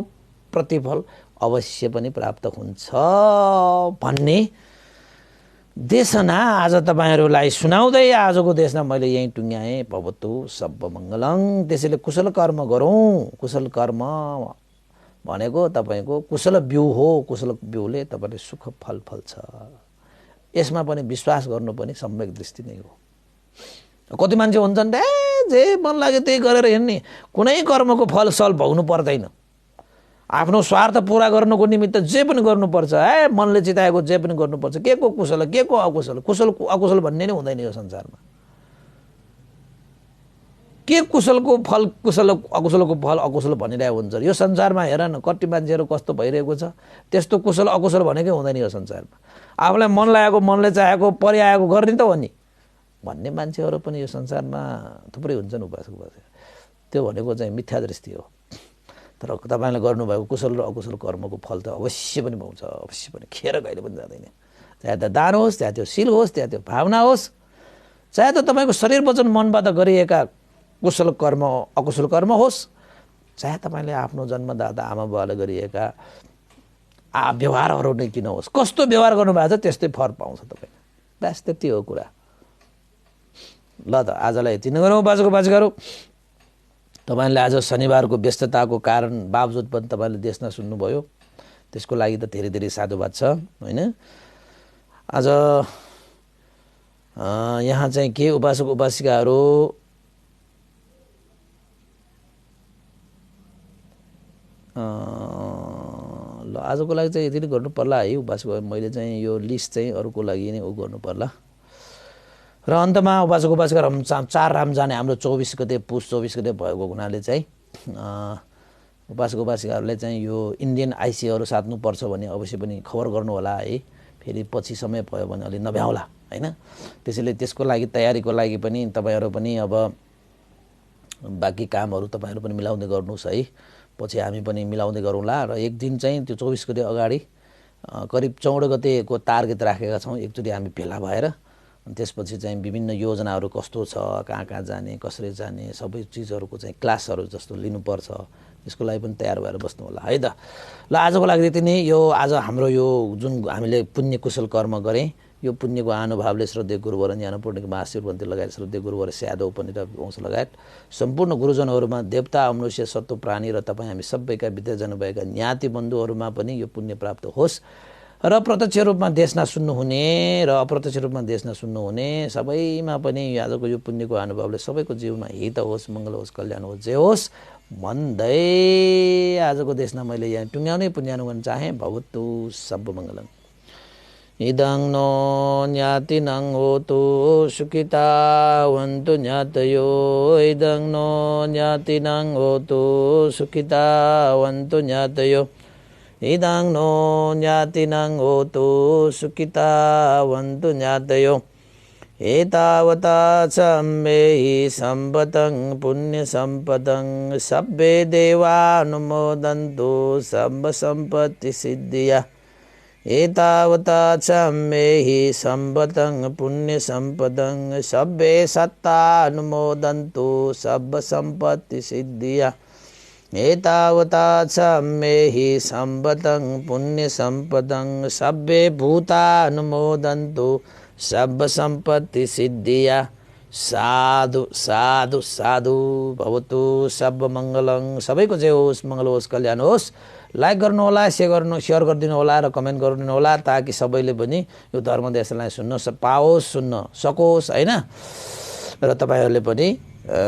प्रतिफल अवश्य पनि प्राप्त हुन्छ भन्ने देशना आज तपाईँहरूलाई सुनाउँदै आजको देशमा मैले यहीँ टुङ्ग्याएँ। भवतु सब मङ्गलङ। त्यसैले कुशल कर्म गरौँ। कुशल कर्म भनेको तपाईँको कुशल बिउ हो। कुशल बिउले तपाईँले सुख फल फल्छ। यसमा पनि विश्वास गर्नु पनि सम्यक दृष्टि नै हो। कति मान्छे हुन्छन् जे मन लाग्यो त्यही गरेर हिँड्ने, कुनै कर्मको फल सल भोग्नु पर्दैन। आफ्नो स्वार्थ पुरा गर्नुको निमित्त जे पनि गर्नुपर्छ, मनले चिताएको जे पनि गर्नुपर्छ। के को कुशल के को अकुशल, कुशल अकुशल भन्ने नै हुँदैन यो संसारमा। के कुशलको फल कुशल अकुशलको फल अकुशल भनिरहेको हुन्छ। यो संसारमा हेर न कति मान्छेहरू कस्तो भइरहेको छ। त्यस्तो कुशल अकुशल भनेकै हुँदैन यो संसारमा। आफूलाई मन लागेको मनले चाहेको परिआएको गर्ने त हो नि भन्ने मान्छेहरू पनि यो संसारमा थुप्रै हुन्छन्। उपासक त्यो भनेको चाहिँ मिथ्या दृष्टि हो। तर तपाईँले गर्नुभएको कुशल र अकुशल कर्मको फल त अवश्य पनि पाउँछ, अवश्य पनि खेर कहिले पनि जाँदैन। चाहे त्यो दान होस्, चाहे त्यो शील होस्, चाहे त्यो भावना होस्, चाहे त तपाईँको शरीर वचन मनबाट गरिएका कुशल कर्म अकुशल कर्म होस्, चाहे तपाईँले आफ्नो जन्मदाता आमा बुवाले गरिएका व्यवहारहरू नै किन होस्, कस्तो व्यवहार गर्नुभएको छ त्यस्तै फल पाउँछ तपाईँले। बस त्यति हो कुरा। ल त आजलाई यति नै गरौँ बाजेको। तपाईँले आज शनिबारको व्यस्तताको कारण बावजुद पनि तपाईँले देशमा सुन्नुभयो, त्यसको लागि त धेरै धेरै साधुवाद छ होइन। आज यहाँ चाहिँ के उपासक उपासिकाहरू ल आजको लागि चाहिँ यति नै गर्नु पर्ला है। उपासक मैले चाहिँ यो लिस्ट चाहिँ अरूको लागि नै गर्नु पर्ला। र अन्तमा उपासक उपासिका 4 राम जाने हाम्रो 24 गते पुस 24 गते भएको हुनाले चाहिँ उपासक उपासिकाहरूले चाहिँ यो इन्डियन आइसीहरू साट्नुपर्छ भने अवश्य पनि खबर गर्नु होला है। फेरि पछि समय भयो भने अलि नभ्याउला हैन। त्यसैले त्यसको लागि तयारीको लागि पनि तपाईहरु पनि अब बाँकी कामहरू तपाईहरु पनि मिलाउँदै गर्नुस् है। पछि हामी पनि मिलाउँदै गरौँला। र एक दिन चाहिँ त्यो 24 गते अगाडि करिब 14 गतेको टार्गेट राखेका छौं। एकचोटी हामी भेला भएर त्यसपछि चाहिँ विभिन्न योजनाहरू कस्तो छ, कहाँ कहाँ जाने, कसरी जाने, सबै चीजहरूको चाहिँ क्लासहरू जस्तो लिनुपर्छ, यसको लागि पनि तयार भएर बस्नु होला है त। ल आजको लागि यति नै। यो आज हाम्रो यो जुन हामीले पुण्य कुशल कर्म गरे, यो पुण्यको अनुभावले श्रद्धेय गुरुवर ज्ञानपूर्णिक महाशिव भन्ती लगायत श्रद्धेय गुरुवर स्यादव पनि र वंश लगायत सम्पूर्ण गुरुजनहरूमा देवता मनुष्य सत्व प्राणी र तपाईँ हामी सबैका विद्याजन भएका ज्ञाति बन्धुहरूमा पनि यो पुण्य प्राप्त होस्। र प्रत्यक्ष रूपमा देशना सुन्नुहुने र अप्रत्यक्ष रूपमा देशना सुन्नुहुने सबैमा पनि आजको यो पुण्यको अनुभवले सबैको जीवनमा हित होस्, मङ्गल होस्, कल्याण होस्, जय होस् भन्दै आजको देशना मैले यहाँ टुङ्ग्याउनै पुण्यानुगमन चाहे। भवतु सब मङ्गलम्। इदं नो ज्ञातिनं होतु सुखितावन्तु ज्ञातयो। इदं नो ज्ञातिनं होतु सुखितावन्तु ज्ञातयो। इदं नो ज्ञातिनं होतु सुखितावन्तु ज्ञातयो। एतावता च मेहि सम्पतं पुण्यसम्पदं सब्बे देवानुमोदन्तु सर्वसम्पत्तिसिद्धिया। एतावता च मेहि सम्पतं पुण्यसम्पदं सब्बे सत्तानुमोदन्तु सर्वसम्पत्तिसिद्धिया। एतावता च मेहि सम्पतं पुण्यसम्पदं सब्बे भूतानुमोदन्तु सर्वसम्पत्तिसिद्धिया। साधु साधु साधु भवतु सब मङ्गलं। सबैको जय होस्, मङ्गल होस्, कल्याण होस्। लाइक गर्नु होला, सेयर गरिदिनु होला र कमेन्ट गरिदिनु होला ताकि सबैले पनि यो धर्मदेशलाई सुन्न पाओस्, सुन्न सकोस् हैन। र तपाईहरुले पनि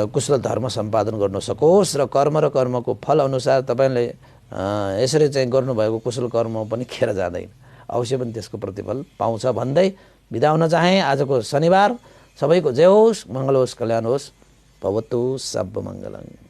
कुशल धर्म सम्पादन गर्न सकोस् र कर्मको फल अनुसार तपाईले यसरी चाहिँ गर्नुभएको कुशल कर्म पनि खेर जाँदैन, अवश्य पनि त्यसको प्रतिफल पाउँछ भन्दै बिदा हुन चाहे। आजको शनिबार सबैको जय होस्, मङ्गल होस्, कल्याण होस्। भवतु सब मङ्गलम्।